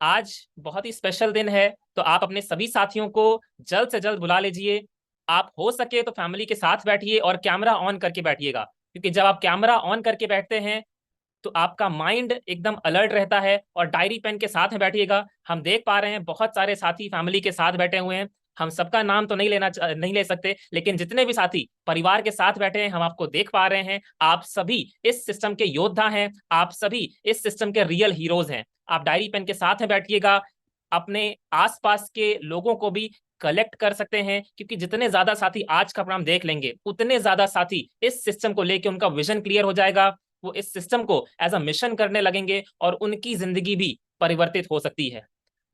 आज बहुत ही स्पेशल दिन है, तो आप अपने सभी साथियों को जल्द से जल्द बुला लीजिए। आप हो सके तो फैमिली के साथ बैठिए और कैमरा ऑन करके बैठिएगा, क्योंकि जब आप कैमरा ऑन करके बैठते हैं तो आपका माइंड एकदम अलर्ट रहता है। और डायरी पेन के साथ में बैठिएगा। हम देख पा रहे हैं बहुत सारे साथी फैमिली के साथ बैठे हुए हैं। हम सबका नाम तो नहीं ले सकते, लेकिन जितने भी साथी परिवार के साथ बैठे हैं हम आपको देख पा रहे हैं। आप सभी इस सिस्टम के योद्धा हैं, आप सभी इस सिस्टम के रियल हीरोज हैं। आप डायरी पेन के साथ में बैठिएगा। अपने आसपास के लोगों को भी कलेक्ट कर सकते हैं, क्योंकि जितने ज्यादा साथी आज का प्रोग्राम देख लेंगे उतने ज्यादा साथी इस सिस्टम को लेके उनका विजन क्लियर हो जाएगा। वो इस सिस्टम को एज अ मिशन करने लगेंगे और उनकी जिंदगी भी परिवर्तित हो सकती है।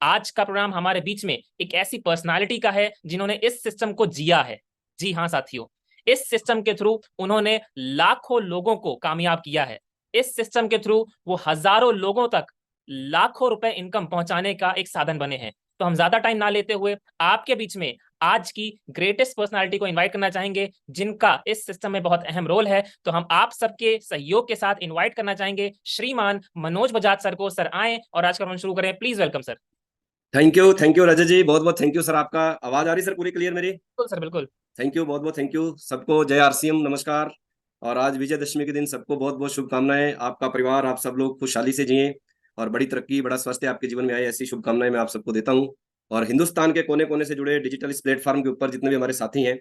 आज का प्रोग्राम हमारे बीच में एक ऐसी पर्सनालिटी का है जिन्होंने इस सिस्टम को जिया है। जी हाँ साथियों, इस सिस्टम के थ्रू उन्होंने लाखों लोगों को कामयाब किया है। इस सिस्टम के थ्रू वो हजारों लोगों तक लाखों रुपए इनकम पहुंचाने का एक साधन बने हैं। तो हम ज्यादा टाइम ना लेते हुए आपके बीच में आज की ग्रेटेस्ट पर्सनालिटी को इनवाइट करना चाहेंगे, जिनका इस सिस्टम में बहुत अहम रोल है। तो हम आप सबके सहयोग के साथ इनवाइट करना चाहेंगे श्रीमान मनोज बजाज सर को। सर आए और आज का प्रोग्राम शुरू करें, please welcome sir. Thank you Rajat ji, बहुत बहुत थैंक यू सर। आपका आवाज आ रही सर पूरी क्लियर मेरी? बिल्कुल सर, बिल्कुल। थैंक यू, बहुत बहुत थैंक यू सबको। जय आरसीएम, नमस्कार। और आज विजयदशमी के दिन सबको बहुत बहुत शुभकामनाएं। आपका परिवार, आप सब लोग खुशहाली से जिए और बड़ी तरक्की, बड़ा स्वास्थ्य आपके जीवन में आए, ऐसी शुभकामनाएं मैं आप सबको देता हूं। और हिंदुस्तान के कोने कोने से जुड़े डिजिटल इस प्लेटफॉर्म के ऊपर जितने भी हमारे साथी हैं,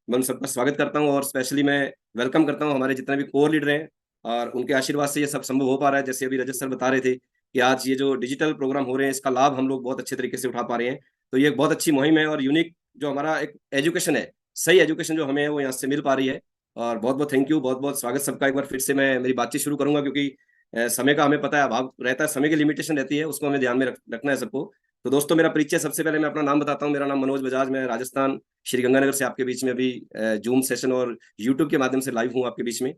मैं उन सबका स्वागत करता हूं और स्पेशली मैं वेलकम करता हूं हमारे जितने भी कोर लीडर हैं। और उनके आशीर्वाद से ये सब संभव हो पा रहा है। जैसे अभी रजत सर बता रहे थे कि आज ये जो डिजिटल प्रोग्राम हो रहे हैं, इसका लाभ हम लोग बहुत अच्छे तरीके से उठा पा रहे हैं। तो ये एक बहुत अच्छी मुहिम है और यूनिक जो हमारा एक एजुकेशन है, सही एजुकेशन जो हमें है वो यहाँ से मिल पा रही है। और बहुत बहुत थैंक यू, बहुत बहुत स्वागत सबका। एक बार फिर से मैं मेरी बातचीत शुरू करूंगा, क्योंकि समय का हमें पता है अभाव रहता है, समय की लिमिटेशन रहती है, उसको हमें ध्यान में रखना है सबको। तो दोस्तों, मेरा परिचय सबसे पहले मैं अपना नाम बताता हूँ। मेरा नाम मनोज बजाज, मैं राजस्थान श्री गंगानगर से आपके बीच में अभी जूम सेशन और यूट्यूब के माध्यम से लाइव हूँ आपके बीच में।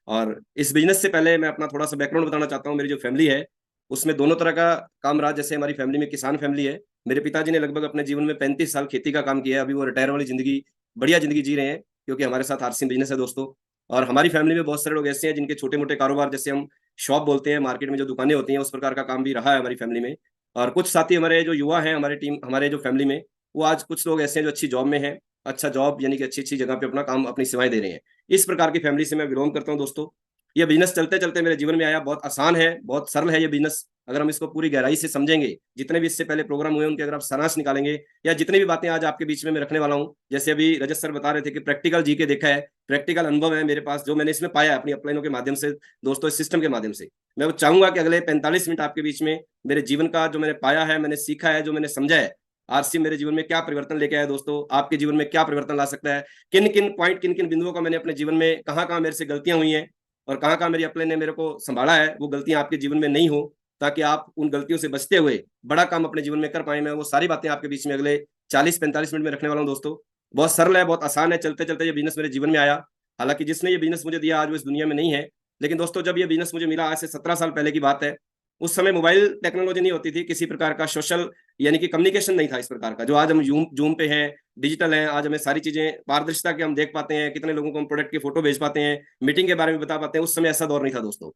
और इस बिजनेस से पहले मैं अपना थोड़ा सा बैकग्राउंड बताना चाहता हूँ। मेरी जो फैमिली है उसमें दोनों तरह का काम रहा। जैसे हमारी फैमिली में किसान फैमिली है। मेरे पिताजी ने लगभग अपने जीवन में 35 साल खेती का काम किया है। अभी वो रिटायर वाली जिंदगी, बढ़िया जिंदगी जी रहे हैं, क्योंकि हमारे साथ आरसीएम बिजनेस है दोस्तों। और हमारी फैमिली में बहुत सारे लोग ऐसे हैं जिनके छोटे मोटे कारोबार, जैसे हम शॉप बोलते हैं, मार्केट में जो दुकानें होती हैं, उस प्रकार का काम भी रहा है हमारी फैमिली में। और कुछ साथी हमारे जो युवा हैं हमारे टीम, हमारे जो फैमिली में, वो आज कुछ लोग ऐसे हैं जो अच्छी जॉब में हैं। अच्छा जॉब यानी कि अच्छी अच्छी जगह पे अपना काम, अपनी सेवाएं दे रहे हैं। इस प्रकार की फैमिली से मैं बिलोंग करता हूं दोस्तों। ये बिजनेस चलते चलते मेरे जीवन में आया। बहुत आसान है, बहुत सरल है ये बिजनेस। अगर हम इसको पूरी गहराई से समझेंगे, जितने भी इससे पहले प्रोग्राम हुए उनके अगर आप सारांश निकालेंगे, या जितनी भी बातें आज आपके बीच में मैं रखने वाला हूं, जैसे अभी रजत सर बता रहे थे कि प्रैक्टिकल जी के देखा है, प्रैक्टिकल अनुभव है मेरे पास, जो मैंने इसमें पाया अपनी अपलाइनों के माध्यम से दोस्तों, इस सिस्टम के माध्यम से। मैं वो चाहूंगा कि अगले 45 मिनट आपके बीच में मेरे जीवन का जो मैंने पाया है, मैंने सीखा है, जो मैंने समझा है, आरसी मेरे जीवन में क्या परिवर्तन लेके आया दोस्तों, आपके जीवन में क्या परिवर्तन ला सकता है, किन किन पॉइंट, किन किन बिंदुओं का मैंने अपने जीवन में, कहाँ कहाँ मेरे से गलतियां हुई हैं और कहाँ कहाँ मेरी अपने ने मेरे को संभाला है, वो गलतियां आपके जीवन में नहीं हो, ताकि आप उन गलतियों से बचते हुए बड़ा काम अपने जीवन में कर पाए। मैं वो सारी बातें आपके बीच में अगले 40-45 मिनट में रखने वाला हूँ दोस्तों। बहुत सरल है, बहुत आसान है। चलते चलते ये बिजनेस मेरे जीवन में आया। हालांकि जिसने ये बिजनेस मुझे दिया आज वो इस दुनिया में नहीं है, लेकिन दोस्तों जब ये बिजनेस मुझे मिला आज से 17 साल पहले की बात है। उस समय मोबाइल टेक्नोलॉजी नहीं होती थी, किसी प्रकार का सोशल यानी कि कम्युनिकेशन नहीं था इस प्रकार का, जो आज हम जूम जूम पे हैं, डिजिटल हैं। आज हमें सारी चीजें पारदर्शिता के हम देख पाते हैं, कितने लोगों को हम प्रोडक्ट की फोटो भेज पाते हैं, मीटिंग के बारे में बता पाते हैं। उस समय ऐसा दौर नहीं था दोस्तों।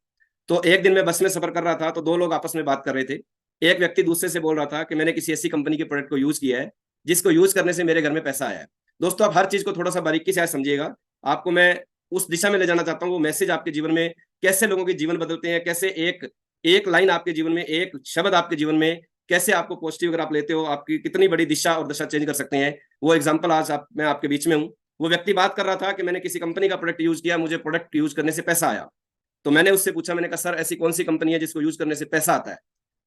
तो एक दिन मैं बस में सफर कर रहा था, तो दो लोग आपस में बात कर रहे थे। एक व्यक्ति दूसरे से बोल रहा था कि मैंने किसी ऐसी कंपनी के प्रोडक्ट को यूज किया है जिसको यूज करने से मेरे घर में पैसा आया है। दोस्तों, आप हर चीज को थोड़ा सा बारीकी से समझिएगा। आपको मैं उस दिशा में ले जाना चाहता हूँ, वो मैसेज आपके जीवन में कैसे लोगों के जीवन बदलते हैं, कैसे एक एक लाइन आपके जीवन में, एक शब्द आपके जीवन में कैसे आपको पॉजिटिव अगर आप लेते हो, आपकी कितनी बड़ी दिशा और दशा चेंज कर सकते हैं। वो एग्जांपल आज मैं आपके बीच में हूँ। वो व्यक्ति बात कर रहा था कि मैंने किसी कंपनी का प्रोडक्ट यूज किया, मुझे प्रोडक्ट यूज करने से पैसा आया। तो मैंने उससे पूछा, मैंने कहा सर ऐसी कौन सी कंपनी है जिसको यूज करने से पैसा आता है?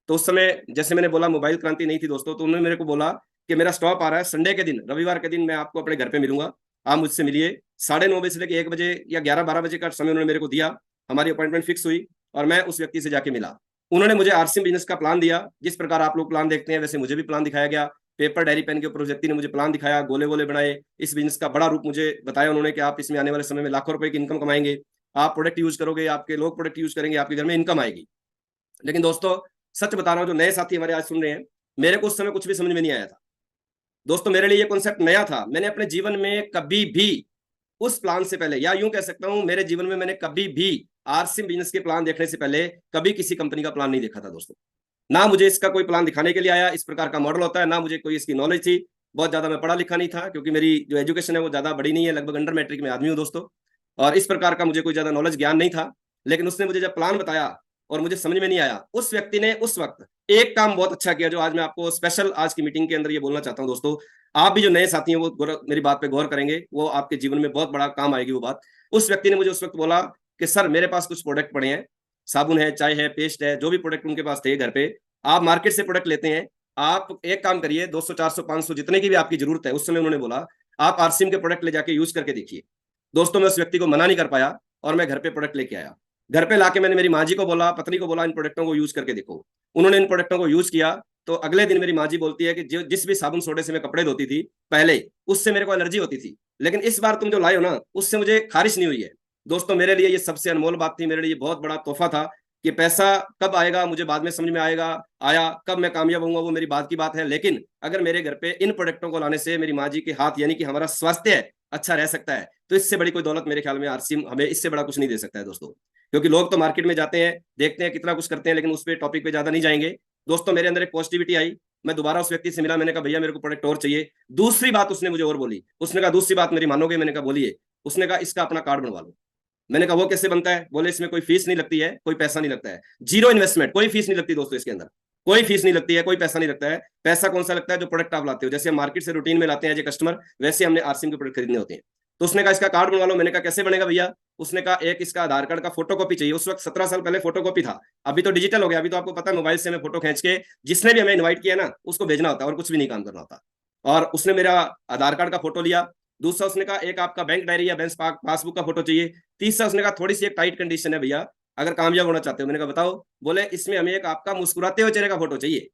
तो उस समय जैसे मैंने बोला मोबाइल क्रांति नहीं थी दोस्तों, तो उन्होंने मेरे को बोला कि मेरा स्टॉप आ रहा है संडे के दिन, रविवार के दिन मैं आपको अपने घर पे मिलूंगा, आप मुझसे मिलिए। 9:30 से लेकर 1 बजे या 11-12 बजे का समय उन्होंने मेरे को दिया। हमारी अपॉइंटमेंट फिक्स हुई और मैं उस व्यक्ति से जाके मिला। उन्होंने मुझे आरसीएम बिजनेस का प्लान दिया। जिस प्रकार आप लोग प्लान देखते हैं वैसे मुझे भी प्लान दिखाया गया। पेपर डायरी पेन के ऊपर उस व्यक्ति ने मुझे प्लान दिखाया, गोले गोले बनाए। इस बिजनेस का बड़ा रूप मुझे बताया उन्होंने कि आप इसमें आने वाले समय में लाखों रुपए की इनकम कमाएंगे, आप प्रोडक्ट यूज करोगे, आपके लोग प्रोडक्ट यूज करेंगे, आपके घर में इनकम आएगी। लेकिन दोस्तों सच बता रहा हूं, जो नए साथी हमारे आज सुन रहे हैं, मेरे को उस समय कुछ भी समझ में नहीं आया था दोस्तों। मेरे लिए ये कॉन्सेप्ट नया था। मैंने अपने जीवन में कभी भी उस प्लान से पहले, या यूं कह सकता हूं मेरे जीवन में मैंने कभी भी आरसीएम बिजनेस के प्लान देखने से पहले कभी किसी कंपनी का प्लान नहीं देखा था दोस्तों। ना मुझे इसका कोई प्लान दिखाने के लिए आया, इस प्रकार का मॉडल होता है, ना मुझे कोई इसकी नॉलेज थी। बहुत ज्यादा मैं पढ़ा लिखा नहीं था, क्योंकि मेरी जो एजुकेशन है वो ज्यादा बड़ी नहीं है, लगभग अंडर मैट्रिक में आदमी हूँ दोस्तों। और इस प्रकार का मुझे कोई ज्यादा नॉलेज ज्ञान नहीं था। लेकिन उसने मुझे जब प्लान बताया और मुझे समझ में नहीं आया, उस व्यक्ति ने उस वक्त एक काम बहुत अच्छा किया, जो आज मैं आपको स्पेशल आज की मीटिंग के अंदर ये बोलना चाहता हूँ दोस्तों। आप भी जो नए साथी हैं वो मेरी बात पे गौर करेंगे, वो आपके जीवन में बहुत बड़ा काम आएगी वो बात। उस व्यक्ति ने मुझे उस वक्त बोला कि सर, मेरे पास कुछ प्रोडक्ट पड़े हैं, साबुन है, चाय है, पेस्ट है, जो भी प्रोडक्ट उनके पास थे घर पे, आप मार्केट से प्रोडक्ट लेते हैं, आप एक काम करिए, 200 400 500 जितने की भी आपकी जरूरत है, उस समय उन्होंने बोला आप आरसीएम के प्रोडक्ट ले जाके यूज करके देखिए। दोस्तों, मैं उस व्यक्ति को मना नहीं कर पाया और मैं घर पे प्रोडक्ट लेके आया। घर पे लाके मैंने मेरी माँ जी को बोला, पत्नी को बोला, इन प्रोडक्टों को यूज करके देखो। उन्होंने इन प्रोडक्टों को यूज किया, तो अगले दिन मेरी माँ जी बोलती है कि जिस भी साबुन सोडे से मैं कपड़े धोती थी पहले, उससे मेरे को एलर्जी होती थी, लेकिन इस बार तुम जो लाए हो ना, उससे मुझे खारिश नहीं हुई है। दोस्तों, मेरे लिए ये सबसे अनमोल बात थी, मेरे लिए बहुत बड़ा तोहफा था। कि पैसा कब आएगा मुझे बाद में समझ में आएगा, आया कब मैं कामयाब होऊंगा वो मेरी बात की बात है, लेकिन अगर मेरे घर पे इन प्रोडक्टों को लाने से मेरी माँ जी के हाथ, यानी कि हमारा स्वास्थ्य अच्छा रह सकता है, तो इससे बड़ी कोई दौलत मेरे ख्याल में आरसीएम हमें इससे बड़ा कुछ नहीं दे सकता है दोस्तों। क्योंकि लोग तो मार्केट में जाते हैं, देखते हैं कितना कुछ करते हैं, लेकिन उस पर टॉपिक पे ज्यादा नहीं जाएंगे। दोस्तों, मेरे अंदर एक पॉजिटिविटी आई। मैं दोबारा उस व्यक्ति से मिला, मैंने कहा भैया मेरे को प्रोडक्ट और चाहिए। दूसरी बात उसने मुझे और बोली, उसने कहा दूसरी बात मेरी मानोगे, मैंने कहा बोलिए। उसने कहा इसका अपना कार्ड बनवा लो। मैंने कहा वो कैसे बनता है? बोले इसमें कोई फीस नहीं लगती है, कोई पैसा नहीं लगता है, जीरो इन्वेस्टमेंट, कोई फीस नहीं लगती दोस्तों इसके अंदर, कोई फीस नहीं लगती है, कोई पैसा नहीं लगता है। पैसा कौन सा लगता है? जो प्रोडक्ट आप लाते हो, जैसे हम मार्केट से रूटीन में लाते हैं एज ए कस्टमर, वैसे हमने आरसीएम के प्रोडक्ट खरीदने होते हैं। तो उसने कहा इसका कार्ड बनवा लो। मैंने कहा कैसे बनेगा भैया? उसने कहा एक इसका आधार कार्ड का फोटो कॉपी चाहिए। उस वक्त 17 साल पहले फोटो कॉपी था, अभी तो डिजिटल हो गया। अभी तो आपको पता है मोबाइल से हमें फोटो खींच के जिसने भी हमें इन्वाइट किया ना उसको भेजना होता है, और कुछ भी नहीं काम करना होता। और उसने मेरा आधार कार्ड का फोटो लिया। दूसरा उसने कहा एक आपका बैंक डायरी या बैंक पासबुक का फोटो चाहिए। तीसरा उसने कहा थोड़ी सी एक टाइट कंडीशन है भैया, अगर कामयाब होना चाहते हो। मैंने कहा बताओ। बोले इसमें हमें एक आपका मुस्कुराते हुए चेहरे का फोटो चाहिए,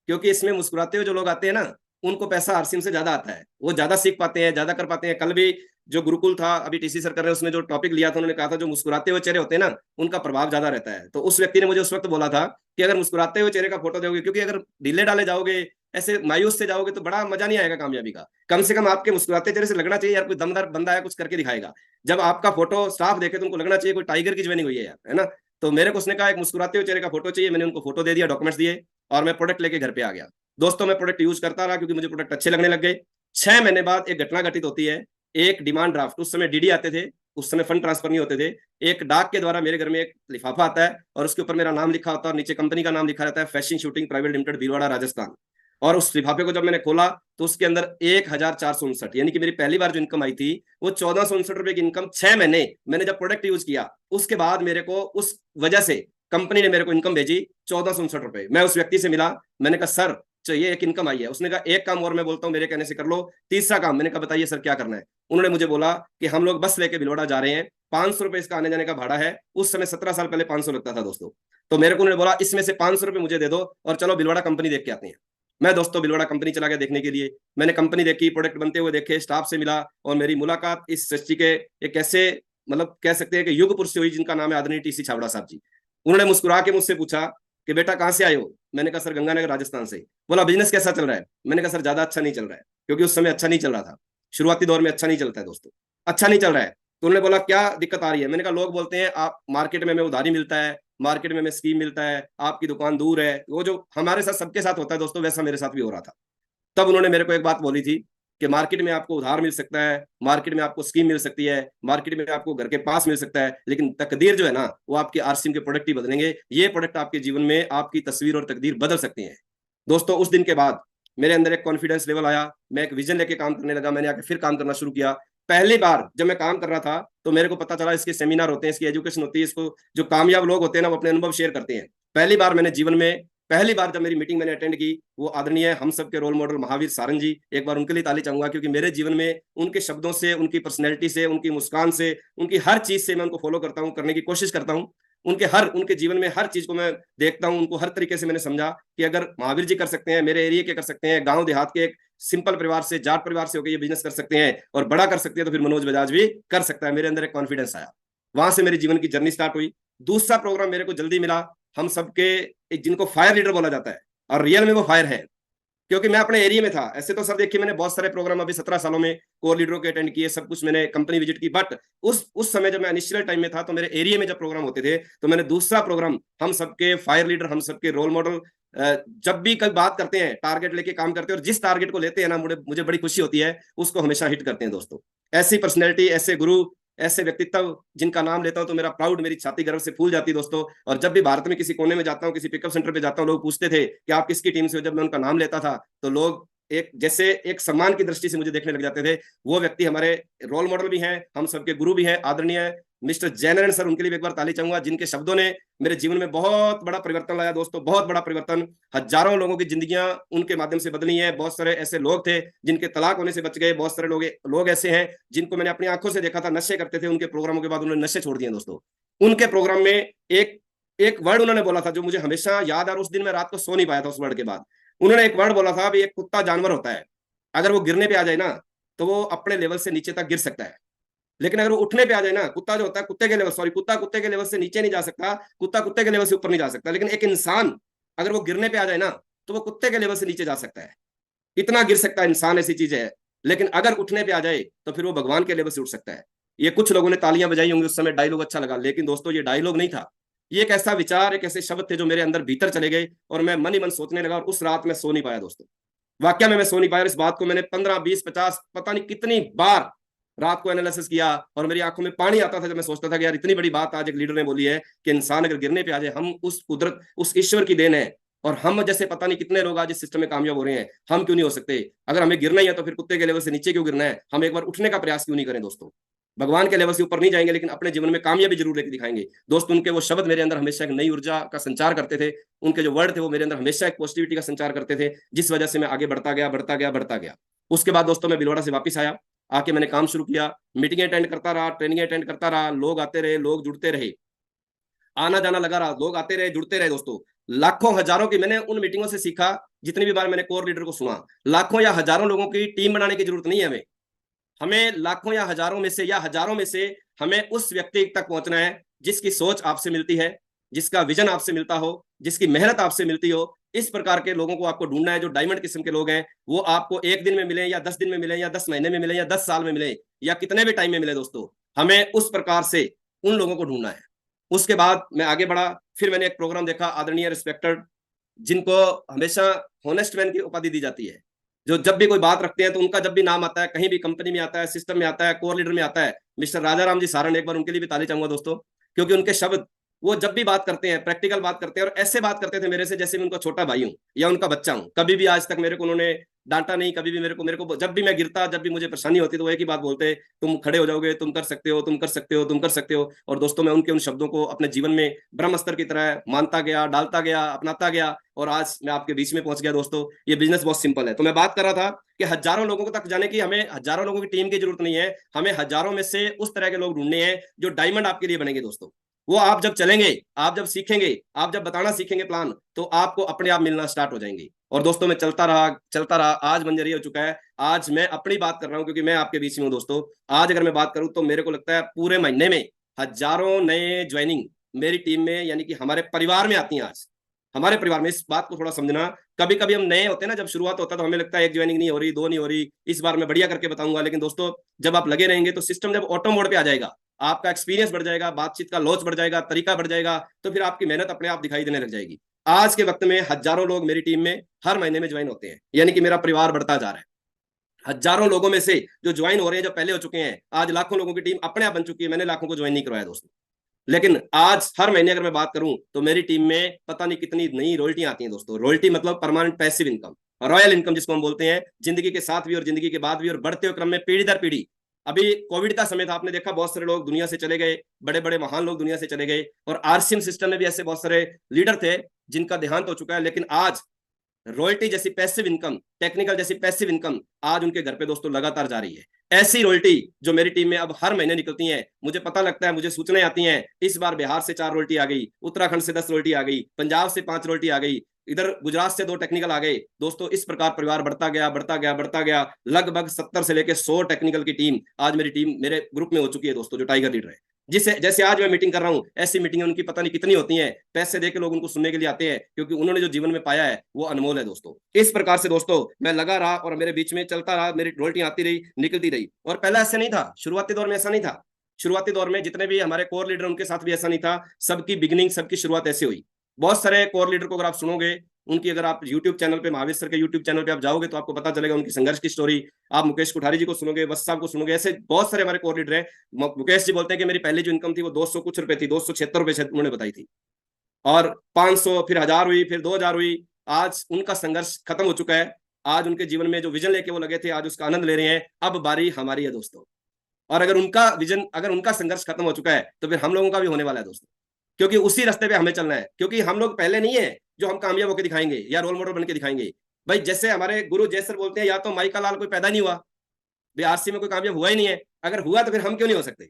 क्योंकि इसमें मुस्कुराते हुए जो लोग आते हैं ना, उनको पैसा आरसीएम से ज्यादा आता है, वो ज्यादा सीख पाते हैं, ज्यादा कर पाते हैं। कल भी जो गुरुकुल था, अभी टीसी सर कर रहे हैं, उसमें जो टॉपिक लिया था, उन्होंने कहा था जो मुस्कुराते हुए चेहरे होते हैं ना, उनका प्रभाव ज्यादा रहता है। तो उस व्यक्ति ने मुझे उस वक्त बोला था कि अगर मुस्कुराते हुए चेहरे का फोटो दोगे, क्योंकि अगर ढीले डाले जाओगे, ऐसे मायूस से जाओगे, तो बड़ा मजा नहीं आएगा कामयाबी का। कम से कम आपके मुस्कुराते चेहरे से लगना चाहिए यार कोई दमदार बंदा है, कुछ करके दिखाएगा। जब आपका फोटो स्टाफ देखे तो उनको लगना चाहिए कोई टाइगर की ज्वाइनिंग हुई है यार, है ना। तो मेरे को उसने कहा एक मुस्कुराते हुए चेहरे का फोटो चाहिए। मैंने उनको फोटो दे दिया, डॉक्यूमेंट्स दिए, और मैं प्रोडक्ट लेके घर पे आ गया। दोस्तों, मैं प्रोडक्ट यूज करता रहा, क्योंकि मुझे प्रोडक्ट अच्छे लगने लग गए। 6 महीने बाद एक घटना घटित होती है। एक डिमांड ड्राफ्ट, उस समय डीडी आते थे, उस समय फंड ट्रांसफर नहीं होते थे। एक डाक के द्वारा मेरे घर में एक लिफाफा आता है, और उसके ऊपर मेरा नाम लिखा होता है, और नीचे कंपनी का नाम लिखा रहता है, fashion shooting private limited, Bhilwara, Rajasthan. और उस लिफाफे को जब मैंने खोला तो उसके अंदर 1459, यानी कि मेरी पहली बार जो इनकम आई थी वो 1459 रुपए की इनकम। 6 महीने मैंने जब प्रोडक्ट यूज किया, उसके बाद मेरे को उस वजह से कंपनी ने मेरे को इनकम भेजी 1459 रुपए। मैं उस व्यक्ति से मिला, मैंने कहा सर चाहिए, एक इनकम आई है। उसने कहा एक काम और मैं बोलता हूँ मेरे कहने से कर लो, तीसरा काम। मैंने कहा बताइए सर क्या करना है? उन्होंने मुझे बोला कि हम लोग बस लेके भिलवाड़ा जा रहे हैं, 500 रुपए इसका आने जाने का भाड़ा है। उस समय 17 साल पहले 500 लगता था दोस्तों। तो मेरे को उन्होंने बोला इसमें से 500 रुपए मुझे दे दो, और चलो भिलवाड़ा कंपनी देख के आते हैं। मैं दोस्तों भिलवाड़ा कंपनी चला गया देखने के लिए। मैंने कंपनी देखी, प्रोडक्ट बनते हुए देखे, स्टाफ से मिला, और मेरी मुलाकात इस सृष्टि के एक ऐसे, मतलब कह सकते हैं कि युग पुरुष से हुई, जिनका नाम है आदरणीय टीसी छाबड़ा साहब जी। उन्होंने मुस्कुरा के मुझसे पूछा कि बेटा कहाँ से आए हो? मैंने कहा सर गंगानगर राजस्थान से। बोला बिजनेस कैसा चल रहा है? मैंने कहा सर ज्यादा अच्छा नहीं चल रहा है, क्योंकि उस समय अच्छा नहीं चल रहा था, शुरुआती दौर में अच्छा नहीं चलता है दोस्तों, अच्छा नहीं चल रहा है। तो उन्होंने बोला क्या दिक्कत आ रही है? मैंने कहा लोग बोलते हैं आप मार्केट में हमें उधारी मिलता है, मार्केट में हमें स्कीम मिलता है, आपकी दुकान दूर है। वो जो हमारे साथ सबके साथ होता है दोस्तों, वैसा मेरे साथ भी हो रहा था। तब उन्होंने मेरे को एक बात बोली थी कि मार्केट में आपको उधार मिल सकता है, मार्केट में आपको स्कीम मिल सकती है, मार्केट में आपको घर के पास मिल सकता है, लेकिन तकदीर जो है ना, वो आपके आरसीएम के प्रोडक्ट ही बदलेंगे। ये प्रोडक्ट आपके जीवन में आपकी तस्वीर और तकदीर बदल सकती हैं। दोस्तों, उस दिन के बाद मेरे अंदर एक कॉन्फिडेंस लेवल आया, मैं एक विजन लेके काम करने लगा। मैंने आके फिर काम करना शुरू किया। पहली बार जब मैं काम कर रहा था तो मेरे को पता चला इसके सेमिनार होते हैं, इसकी एजुकेशन होती है, इसको जो कामयाब लोग होते हैं ना वो अपने अनुभव शेयर करते हैं। पहली बार मैंने जीवन में, पहली बार जब मेरी मीटिंग मैंने अटेंड की, वो आदरणीय हम सबके रोल मॉडल महावीर सारंग जी, एक बार उनके लिए ताली चाहूंगा, क्योंकि मेरे जीवन में उनके शब्दों से, उनकी पर्सनैलिटी से, उनकी मुस्कान से, उनकी हर चीज से मैं उनको फॉलो करता हूँ, करने की कोशिश करता हूँ। उनके जीवन में हर चीज को मैं देखता हूँ, उनको हर तरीके से मैंने समझा कि अगर महावीर जी कर सकते हैं, मेरे एरिया के कर सकते हैं, गांव देहात के एक सिंपल परिवार से, जाट परिवार से होकर ये बिजनेस कर सकते हैं और बड़ा कर सकते हैं, तो फिर मनोज बजाज भी कर सकता है। मेरे अंदर एक कॉन्फिडेंस आया, वहां से मेरे जीवन की जर्नी स्टार्ट हुई। दूसरा प्रोग्राम मेरे को जल्दी मिला, हम सबके, जिनको फायर लीडर बोला जाता है, और रियल में वो फायर है, क्योंकि मैं अपने एरिया में था। ऐसे तो सर देखिए मैंने बहुत सारे प्रोग्राम अभी 17 सालों में कोर लीडरों के अटेंड किए, सब कुछ मैंने कंपनी विजिट की, बट उस समय जब मैं इनिशियल टाइम में था तो मेरे एरिया में जब प्रोग्राम होते थे, तो मैंने दूसरा प्रोग्राम हम सबके फायर लीडर, हम सबके रोल मॉडल जब भी कभी बात करते हैं टारगेट लेके काम करते हैं, और जिस टारगेट को लेते हैं ना, मुझे बड़ी खुशी होती है, उसको हमेशा हिट करते हैं दोस्तों। ऐसी पर्सनैलिटी, ऐसे गुरु, ऐसे व्यक्तित्व जिनका नाम लेता हूं तो मेरा प्राउड, मेरी छाती गर्व से फूल जाती है दोस्तों। और जब भी भारत में किसी कोने में जाता हूं, किसी पिकअप सेंटर पे जाता हूं, लोग पूछते थे कि आप किसकी टीम से हो, जब मैं उनका नाम लेता था तो लोग एक जैसे एक सम्मान की दृष्टि से मुझे देखने लग जाते थे। वो व्यक्ति हमारे रोल मॉडल भी हैं, हम सबके गुरु भी हैं, आदरणीय मिस्टर जैनरन सर, उनके लिए एक बार ताली चाहूंगा, जिनके शब्दों ने मेरे जीवन में बहुत बड़ा परिवर्तन लाया दोस्तों, बहुत बड़ा परिवर्तन। हजारों लोगों की जिंदगियां उनके माध्यम से बदली हैं। बहुत सारे ऐसे लोग थे जिनके तलाक होने से बच गए, बहुत सारे लोग ऐसे हैं जिनको मैंने अपनी आंखों से देखा था नशे करते थे, उनके प्रोग्रामों के बाद उन्होंने नशे छोड़ दिए दोस्तों। उनके प्रोग्राम में एक एक वर्ड उन्होंने बोला था जो मुझे हमेशा याद है, और उस दिन मैं रात को सो नहीं पाया था उस वर्ड के बाद। उन्होंने एक वर्ड बोला था, भी एक कुत्ता जानवर होता है, अगर वो गिरने पे आ जाए ना तो वो अपने लेवल से नीचे तक गिर सकता है, लेकिन अगर वो उठने पे आ जाए ना, कुत्ता जो होता है कुत्ते के लेवल, सॉरी, कुत्ता कुत्ते के लेवल से नीचे नहीं जा सकता, कुत्ता कुत्ते के लेवल से ऊपर नहीं जा सकता, लेकिन एक इंसान अगर वो गिरने पे आ जाए ना तो वो कुत्ते के लेवल से नीचे जा सकता है, इतना गिर सकता है इंसान, ऐसी चीज है। लेकिन अगर उठने पे आ जाए तो फिर वो भगवान के लेवल से उठ सकता है। ये कुछ लोगों ने तालियां बजाई होंगी उस समय, डायलॉग अच्छा लगा, लेकिन दोस्तों ये डायलॉग नहीं था, ये एक ऐसा विचार, एक ऐसे शब्द थे जो मेरे अंदर भीतर चले गए, और मैं मन ही मन सोचने लगा, और उस रात में सो नहीं पाया दोस्तों। वाकया में मैं सो नहीं पाया। इस बात को मैंने 15 20 50 पता नहीं कितनी बार रात को एनालिसिस किया, और मेरी आंखों में पानी आता था जब मैं सोचता था कि यार इतनी बड़ी बात आज एक लीडर ने बोली है कि इंसान अगर गिरने पे आ जाए, हम उस कुदरत, उस ईश्वर की देन है, और हम जैसे पता नहीं कितने लोग आज इस सिस्टम में कामयाब हो रहे हैं, हम क्यों नहीं हो सकते? अगर हमें गिरना ही है तो फिर कुत्ते के लेवल से नीचे क्यों गिरना है? हम एक बार उठने का प्रयास क्यों नहीं करें दोस्तों? भगवान के लेवल से ऊपर नहीं जाएंगे, लेकिन अपने जीवन में कामयाबी जरूर लेके दिखाएंगे दोस्त। उनके वो शब्द मेरे अंदर हमेशा एक नई ऊर्जा का संचार करते थे, उनके जो वर्ड थे वो मेरे अंदर हमेशा एक पॉजिटिविटी का संचार करते थे, जिस वजह से मैं आगे बढ़ता गया, बढ़ता गया, बढ़ता गया। उसके बाद दोस्तों मैं भिलवाड़ा से वापस आया, आके मैंने काम शुरू किया, मीटिंग अटेंड करता रहा, ट्रेनिंग अटेंड करता रहा, लोग आते रहे, लोग जुड़ते रहे, आना जाना लगा रहा, लोग आते रहे, जुड़ते रहे दोस्तों। लाखों हजारों की मैंने उन मीटिंगों से सीखा, जितनी भी बार मैंने कोर लीडर को सुना, लाखों या हजारों लोगों की टीम बनाने की जरूरत नहीं है हमें, हमें लाखों या हजारों में से, या हजारों में से हमें उस व्यक्ति तक पहुंचना है जिसकी सोच आपसे मिलती है, जिसका विजन आपसे मिलता हो, जिसकी मेहनत आपसे मिलती हो। इस प्रकार के लोगों को आपको ढूंढना है, जो डायमंड किस्म के लोग हैं। वो आपको एक दिन में मिले, या 10 दिन में मिले, या 10 महीने में मिले, या 10 साल में मिले, या कितने भी टाइम में मिले दोस्तों, हमें उस प्रकार से उन लोगों को ढूंढना है। उसके बाद मैं आगे बढ़ा, फिर मैंने एक प्रोग्राम देखा, आदरणीय रिस्पेक्टेड, जिनको हमेशा होनेस्ट मैन की उपाधि दी जाती है, जो जब भी कोई बात रखते हैं तो उनका जब भी नाम आता है, कहीं भी कंपनी में आता है, सिस्टम में आता है, कोर लीडर में आता है, मिस्टर राजा राम जी सारण, एक बार उनके लिए भी ताली चाहूंगा दोस्तों, क्योंकि उनके शब्द, वो जब भी बात करते हैं प्रैक्टिकल बात करते हैं, और ऐसे बात करते थे मेरे से जैसे मैं उनका छोटा भाई हूं या उनका बच्चा हूं। कभी भी आज तक मेरे को उन्होंने डांटा नहीं, कभी भी मेरे को जब भी मैं गिरता, जब भी मुझे परेशानी होती तो वो एक ही बात बोलते, तुम खड़े हो जाओगे, तुम कर सकते हो, तुम कर सकते हो, तुम कर सकते हो। और दोस्तों मैं उनके उन शब्दों को अपने जीवन में ब्रह्मास्त्र की तरह मानता गया, डालता गया, अपनाता गया, और आज मैं आपके बीच में पहुंच गया दोस्तों। ये बिजनेस बहुत सिंपल है। तो मैं बात कर रहा था कि हजारों लोगों को तक जाने की, हमें हजारों लोगों की टीम की जरूरत नहीं है, हमें हजारों में से उस तरह के लोग ढूंढने हैं जो डायमंड आपके लिए बनेंगे दोस्तों। वो आप जब चलेंगे, आप जब सीखेंगे, आप जब बताना सीखेंगे प्लान, तो आपको अपने आप मिलना स्टार्ट हो जाएंगे। और दोस्तों मैं चलता रहा, चलता रहा, आज मंजर ये हो चुका है। आज मैं अपनी बात कर रहा हूं क्योंकि मैं आपके बीच में हूं दोस्तों। आज अगर मैं बात करूं तो मेरे को लगता है पूरे महीने में हजारों नए ज्वाइनिंग मेरी टीम में, यानी कि हमारे परिवार में आती हैं। आज हमारे परिवार में, इस बात को थोड़ा समझना, कभी कभी हम नए होते हैं ना, जब शुरुआत होता है तो हमें लगता है एक ज्वाइनिंग नहीं हो रही, 2 नहीं हो रही, इस बार मैं बढ़िया करके बताऊंगा। लेकिन दोस्तों जब आप लगे रहेंगे तो सिस्टम जब ऑटो मोड पे आ जाएगा, आपका एक्सपीरियंस बढ़ जाएगा, बातचीत का लॉच बढ़ जाएगा, तरीका बढ़ जाएगा, तो फिर आपकी मेहनत अपने आप दिखाई देने लग जाएगी। आज के वक्त में हजारों लोग मेरी टीम में हर महीने में ज्वाइन होते हैं, यानी कि मेरा परिवार बढ़ता जा रहा है। हजारों लोगों में से जो ज्वाइन हो रहे हैं, जो पहले हो चुके हैं, आज लाखों लोगों की टीम अपने आप बन चुकी है। मैंने लाखों को ज्वाइन नहीं करवाया दोस्तों, लेकिन आज हर महीने अगर मैं बात करूं तो मेरी टीम में पता नहीं कितनी नई रॉयल्टियां आती हैं दोस्तों। रॉयल्टी मतलब permanent passive income, royal income जिसको हम बोलते हैं, जिंदगी के साथ भी और जिंदगी के बाद भी, और बढ़ते हुए क्रम में पीढ़ी दर पीढ़ी। अभी कोविड का समय था, आपने देखा बहुत सारे लोग दुनिया से चले गए, बड़े बड़े महान लोग दुनिया से चले गए, और आरसीएम सिस्टम में भी ऐसे बहुत सारे लीडर थे जिनका देहांत हो चुका है। लेकिन आज रॉयल्टी जैसी पैसिव इनकम, टेक्निकल जैसी पैसिव इनकम आज उनके घर पे दोस्तों लगातार जा रही है। ऐसी रॉयल्टी जो मेरी टीम में अब हर महीने निकलती हैं, मुझे पता लगता है, मुझे सूचनाएं आती हैं, इस बार बिहार से 4 रॉयल्टी आ गई, उत्तराखंड से 10 रॉयल्टी आ गई, पंजाब से 5 रॉयल्टी आ गई, इधर गुजरात से 2 टेक्निकल आ गए दोस्तों। इस प्रकार परिवार बढ़ता गया, बढ़ता गया, बढ़ता गया। लगभग 70 से लेकर 100 टेक्निकल की टीम आज मेरी टीम, मेरे ग्रुप में हो चुकी है दोस्तों, जो टाइगर लीडर है। जिसे जैसे आज मैं मीटिंग कर रहा हूं, ऐसी मीटिंगें उनकी पता नहीं कितनी होती हैं, पैसे देके लोग उनको सुनने के लिए आते हैं, क्योंकि उन्होंने जो जीवन में पाया है वो अनमोल है दोस्तों। इस प्रकार से दोस्तों मैं लगा रहा, और मेरे बीच में चलता रहा, मेरी रॉयल्टियां आती रही, निकलती रही। और पहला ऐसा नहीं था, शुरुआती दौर में ऐसा नहीं था। शुरुआती दौर में जितने भी हमारे कोर लीडर, उनके साथ भी ऐसा नहीं था। सबकी बिगिनिंग, सबकी शुरुआत ऐसे हुई। बहुत सारे कोर लीडर को अगर आप सुनोगे, उनकी अगर आप यूट्यूब चैनल पे, महावीर सर के यूट्यूब चैनल पे आप जाओगे तो आपको पता चलेगा उनकी संघर्ष की स्टोरी। आप मुकेश कोठारी जी को सुनोगे, वत्स साहब को सुनोगे, ऐसे बहुत सारे हमारे कोर लीडर हैं। मुकेश जी बोलते हैं कि मेरी पहली जो इनकम थी वो 200 कुछ रुपए थी, 276 रुपए उन्होंने बताई थी, और 500, फिर 1000 हुई, फिर 2000 हुई। आज उनका संघर्ष खत्म हो चुका है। आज उनके जीवन में जो विजन लेके वो लगे थे, आज उसका आनंद ले रहे हैं। अब बारी हमारी है दोस्तों। और अगर उनका विजन, अगर उनका संघर्ष खत्म हो चुका है, तो फिर हम लोगों का भी होने वाला है दोस्तों, क्योंकि उसी रास्ते पे हमें चलना है। क्योंकि हम लोग पहले नहीं है जो हम कामयाब होकर दिखाएंगे या रोल मॉडल बन के दिखाएंगे। भाई जैसे हमारे गुरु जय सर बोलते हैं, या तो माई का लाल कोई पैदा नहीं हुआ, भाई आरसी में कोई कामयाब हुआ ही नहीं है। अगर हुआ तो फिर हम क्यों नहीं हो सकते?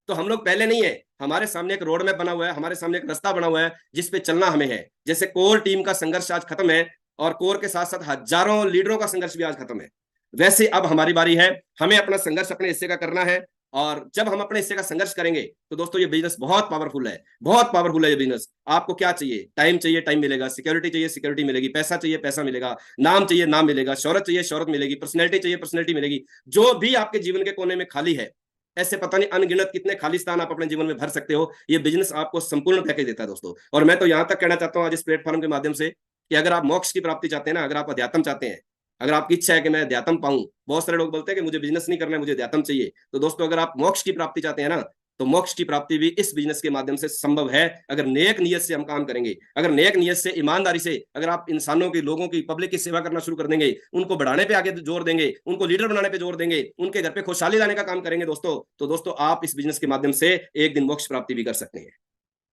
तो हम लोग पहले नहीं है, हमारे सामने एक रोड मैप बना हुआ है, हमारे सामने एक रास्ता बना हुआ है जिस पे चलना हमें है। जैसे कोर टीम का संघर्ष आज खत्म है, और कोर के साथ साथ हजारों लीडरों का संघर्ष भी आज खत्म है, वैसे अब हमारी बारी है। हमें अपना संघर्ष अपने हिस्से का करना है। और जब हम अपने हिस्से का संघर्ष करेंगे तो दोस्तों ये बिजनेस बहुत पावरफुल है, बहुत पावरफुल है ये बिजनेस। आपको क्या चाहिए? टाइम चाहिए, टाइम मिलेगा। सिक्योरिटी चाहिए, सिक्योरिटी मिलेगी। पैसा चाहिए, पैसा मिलेगा। नाम चाहिए, नाम मिलेगा। शौहरत चाहिए, शौहरत मिलेगी। पर्सनैलिटी चाहिए, पर्सनैलिटी मिलेगी। जो भी आपके जीवन के कोने में खाली है, ऐसे पता नहीं अनगिनत कितने खाली स्थान आप अपने जीवन में भर सकते हो, ये बिजनेस आपको संपूर्ण पैकेज देता है दोस्तों। और मैं तो यहां तक कहना चाहता हूं आज इस प्लेटफॉर्म के माध्यम से कि अगर आप मोक्ष की प्राप्ति चाहते हैं ना, अगर आप अध्यात्म चाहते हैं, अगर आपकी इच्छा है कि मैं अध्यात्म पाऊं, बहुत सारे लोग बोलते हैं कि मुझे बिजनेस नहीं करना है, मुझे अध्यात्म चाहिए। तो दोस्तों अगर आप मोक्ष की प्राप्ति चाहते हैं ना, तो मोक्ष की प्राप्ति भी इस बिजनेस के माध्यम से संभव है, अगर नेक नियत से हम काम करेंगे। अगर नेक नियत से, ईमानदारी से, अगर आप इंसानों की, लोगों की, पब्लिक की सेवा करना शुरू कर देंगे, उनको बढ़ाने पे आगे जोर देंगे, उनको लीडर बनाने पे जोर देंगे, उनके घर पे खुशहाली लाने का काम करेंगे दोस्तों, तो दोस्तों आप इस बिजनेस के माध्यम से एक दिन मोक्ष प्राप्ति भी कर सकते हैं।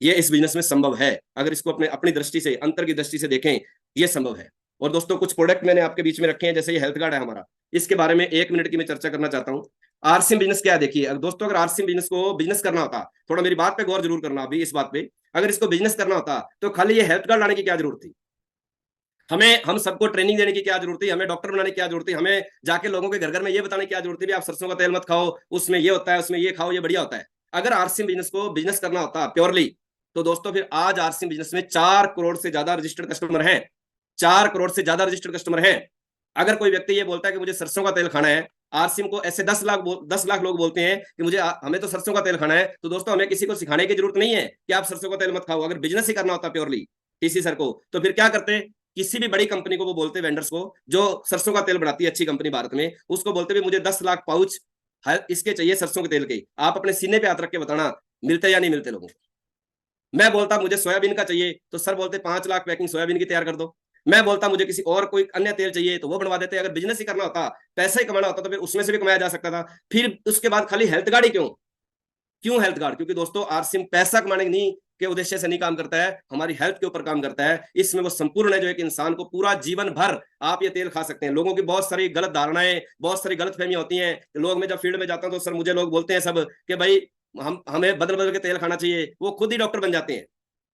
ये इस बिजनेस में संभव है, अगर इसको अपनी दृष्टि से, अंतर की दृष्टि से देखें, ये संभव है। और दोस्तों कुछ प्रोडक्ट मैंने आपके बीच में रखे हैं, जैसे ये हेल्थ कार्ड है हमारा, इसके बारे में 1 मिनट की मैं चर्चा करना चाहता हूँ। आरसीएम बिजनेस क्या है देखिए दोस्तों, अगर आरसीएम बिजनेस को बिजनेस करना होता, थोड़ा मेरी बात पे गौर जरूर करना अभी इस बात पे, अगर इसको बिजनेस करना होता तो खाली ये हेल्थ कार्ड लाने की क्या जरूरत थी? हमें, हम सबको ट्रेनिंग देने की क्या जरूरत थी? हमें डॉक्टर बनाने की क्या जरूरत थी? हमें जाके लोगों के घर घर में ये बताने की क्या जरूरत थी, आप सरसों का तेल मत खाओ, उसमें ये होता है, उसमें ये खाओ, ये बढ़िया होता है। अगर आरसीएम बिजनेस को बिजनेस करना होता प्योरली, तो दोस्तों फिर आज आरसीएम बिजनेस में 4 करोड़ से ज्यादा रजिस्टर्ड कस्टमर हैं। 4 करोड़ से ज्यादा रजिस्टर्ड कस्टमर हैं। अगर कोई व्यक्ति ये बोलता है कि मुझे सरसों का तेल खाना है, आरसीएम को ऐसे 10 लाख लोग बोलते हैं कि हमें तो सरसों का तेल खाना है, तो दोस्तों हमें किसी को सिखाने की जरूरत नहीं है कि आप सरसों का तेल मत खाओ। अगर बिजनेस ही करना होता प्योरली टीसी सर को, तो फिर क्या करते? किसी भी बड़ी कंपनी को वो बोलते, वेंडर्स को, जो सरसों का तेल बनाती है अच्छी कंपनी भारत में, उसको बोलते भी मुझे 10 लाख पाउच इसके चाहिए सरसों के तेल के। आप अपने सीने पे हाथ रख के बताना मिलते या नहीं मिलते लोगों को। मैं बोलता मुझे सोयाबीन का चाहिए, तो सर बोलते 5 लाख पैकिंग सोयाबीन की तैयार कर दो। मैं बोलता मुझे किसी और कोई अन्य तेल चाहिए, तो वो बनवा देते। अगर बिजनेस ही करना होता, पैसा ही कमाना होता, तो फिर उसमें से भी कमाया जा सकता था। फिर उसके बाद खाली हेल्थ कार्ड ही क्यों? क्यों हेल्थ कार्ड? क्योंकि दोस्तों आरसीएम पैसा कमाने नहीं के उद्देश्य से नहीं काम करता है, हमारी हेल्थ के ऊपर काम करता है। इसमें वो संपूर्ण है जो एक इंसान को पूरा जीवन भर आप ये तेल खा सकते हैं। लोगों की बहुत सारी गलत धारणाएं, बहुत सारी गलत फहमियां होती हैं। लोग, मैं जब फील्ड में जाता हूं तो सर मुझे लोग बोलते हैं सब कि भाई हमें बदल बदल के तेल खाना चाहिए। वो खुद ही डॉक्टर बन जाते हैं,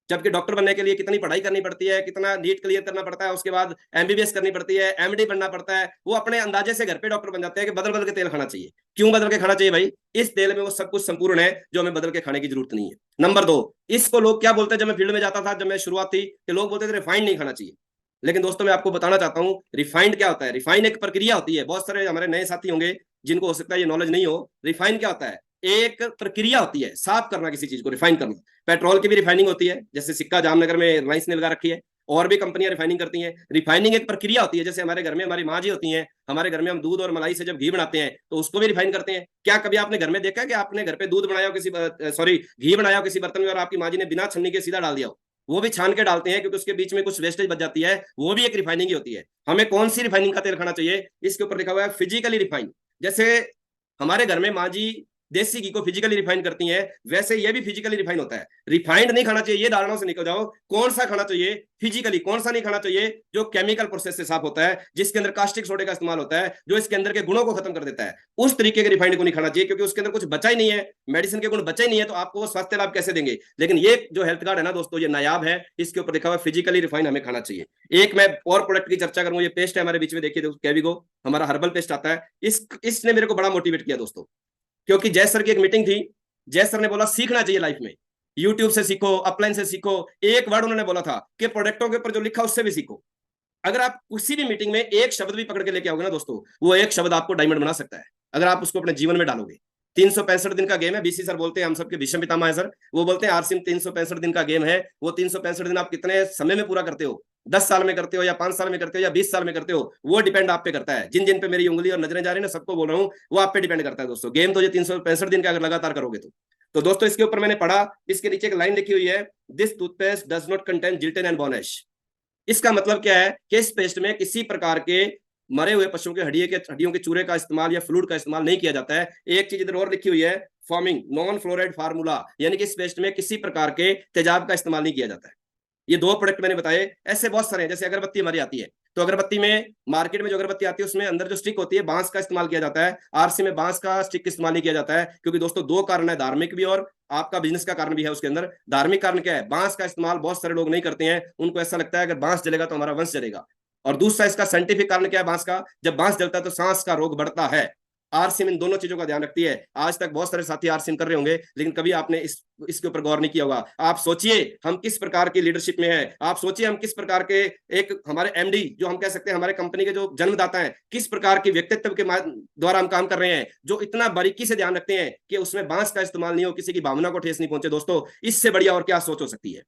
जबकि डॉक्टर बनने के लिए कितनी पढ़ाई करनी पड़ती है, कितना नीट क्लियर करना पड़ता है, उसके बाद एमबीबीएस करनी पड़ती है, एमडी बनना पड़ता है। वो अपने अंदाजे से घर पे डॉक्टर बन जाते हैं कि बदल बदल के तेल खाना चाहिए। क्यों बदल के खाना चाहिए भाई? इस तेल में वो सब कुछ संपूर्ण है जो हमें बदल के खाने की जरूरत नहीं है। नंबर 2, इसको लोग क्या बोलते हैं, जब मैं फील्ड में जाता था, जब मैं शुरुआत थी, कि लोग बोलते थे रिफाइंड नहीं खाना चाहिए। लेकिन दोस्तों मैं आपको बताना चाहता हूं रिफाइंड क्या होता है। रिफाइंड एक प्रक्रिया होती है। बहुत सारे हमारे नए साथी होंगे जिनको हो सकता है ये नॉलेज नहीं हो। रिफाइंड क्या होता है? एक प्रक्रिया होती है साफ करना, किसी चीज को रिफाइन करना। पेट्रोल की भी रिफाइनिंग होती है, जैसे सिक्का जामनगर में रिलायंस ने लगा रखी है, और भी कंपनियां रिफाइनिंग करती हैं। रिफाइनिंग एक प्रक्रिया होती है। जैसे हमारे घर में हमारी माँ जी होती हैं, हमारे घर में हम दूध और मलाई से जब घी बनाते हैं तो उसको भी रिफाइन करते हैं। क्या कभी आपने घर में देखा कि आपने घर पे दूध बनाया हो, घी बनाया हो किसी बर्तन में, और आपकी माँ जी ने बिना छन्नी के सीधा डाल दिया हो? वो भी छान के डालते हैं, क्योंकि उसके बीच में कुछ वेस्टेज बच जाती है। वो भी एक रिफाइनिंग ही होती है। हमें कौन सी रिफाइनिंग का तेल खाना चाहिए? इसके ऊपर लिखा हुआ है फिजिकली रिफाइंड। जैसे हमारे घर में माँ जी देसी घी को फिजिकली रिफाइन करती हैं, वैसे ये भी फिजिकली रिफाइन होता है। रिफाइंड नहीं खाना चाहिए, ये धारणाओं से निकल जाओ। कौन सा खाना चाहिए? फिजिकली। कौन सा नहीं खाना चाहिए? जो केमिकल प्रोसेस से साफ होता है, जिसके अंदर कास्टिक सोडे का इस्तेमाल होता है, जो इसके अंदर के गुणों को खत्म कर देता है, उस तरीके के रिफाइंड को नहीं खाना चाहिए, क्योंकि उसके अंदर कुछ बचा ही नहीं है, मेडिसिन के गुण बचे ही नहीं है, तो आपको वो स्वास्थ्य लाभ कैसे देंगे? लेकिन ये जो हेल्थ कार्ड है ना दोस्तों, ये नायाब है। इसके ऊपर लिखा हुआ फिजिकली रिफाइंड हमें खाना चाहिए। एक मैं और प्रोडक्ट की चर्चा करूंगा। ये पेस्ट है हमारे बीच में, देखिए कैविगो, हमारा हर्बल पेस्ट आता है। इसने मेरे को बड़ा मोटिवेट किया दोस्तों, क्योंकि जय सर की एक मीटिंग थी। जय सर ने बोला सीखना चाहिए लाइफ में, यूट्यूब से सीखो, अपलाइन से सीखो। एक वर्ड उन्होंने बोला था कि प्रोडक्टों के ऊपर जो लिखा उससे भी सीखो। अगर आप किसी भी मीटिंग में एक शब्द भी पकड़ के लेके आओगे ना दोस्तों, वो एक शब्द आपको डायमंड बना सकता है, अगर आप उसको अपने जीवन में डालोगे। 365 दिन का गेम है। बीसी सर बोलते हैं, हम सबके भीष्म पितामह है सर, वो बोलते हैं आरसीएम 365 दिन का गेम है। वो 365 दिन आप कितने समय में पूरा करते हो, 10 साल में करते हो या 5 साल में करते हो या 20 साल में करते हो, वो डिपेंड आप पे करता है। जिन जिन पे मेरी उंगली और नजरें जा रही है ना, सबको बोल रहा हूँ, वो आप पे डिपेंड करता है दोस्तों। गेम तो ये 365 दिन का अगर लगातार करोगे तो दोस्तों इसके ऊपर मैंने पढ़ा, इसके नीचे एक लाइन लिखी हुई है, this toothpaste does not contain gelatin and bone ash. इसका मतलब क्या है कि इस पेस्ट में किसी प्रकार के मरे हुए पशुओं के हड्डियों के चूरे का इस्तेमाल या फ्लूइड का इस्तेमाल नहीं किया जाता है। एक चीज इधर और लिखी हुई है, फॉर्मिंग नॉन फ्लोराइड फार्मूला, यानी कि इस पेस्ट में किसी प्रकार के तेजाब का इस्तेमाल नहीं किया जाता है। ये 2 प्रोडक्ट मैंने बताए, ऐसे बहुत सारे हैं। जैसे अगरबत्ती हमारी आती है, तो अगरबत्ती में मार्केट में जो अगरबत्ती आती है उसमें अंदर जो स्टिक होती है बांस का इस्तेमाल किया जाता है। आरसी में बांस का स्टिक इस्तेमाल नहीं किया जाता है, क्योंकि दोस्तों 2 कारण है, धार्मिक भी और आपका बिजनेस का कारण भी है उसके अंदर। धार्मिक कारण क्या है, बांस का इस्तेमाल बहुत सारे लोग नहीं करते हैं, उनको ऐसा लगता है अगर बांस जलेगा तो हमारा वंश जलेगा। और दूसरा इसका साइंटिफिक कारण क्या है बांस का, जब बांस जलता है तो सांस का रोग बढ़ता है। आरसीएम इन दोनों चीजों का ध्यान रखती है। आज तक बहुत सारे साथी आरसीएम कर रहे होंगे, लेकिन कभी आपने इसके ऊपर गौर नहीं किया होगा। आप सोचिए हम किस प्रकार की लीडरशिप में है, आप सोचिए हम किस प्रकार के एक हमारे एमडी जो हम कह सकते हैं हमारे कंपनी के जो जन्मदाता हैं, किस प्रकार के व्यक्तित्व के द्वारा हम काम कर रहे हैं, जो इतना बारीकी से ध्यान रखते हैं कि उसमें बांस का इस्तेमाल नहीं हो, किसी की भावना को ठेस नहीं पहुंचे। दोस्तों इससे बढ़िया और क्या सोच हो सकती है।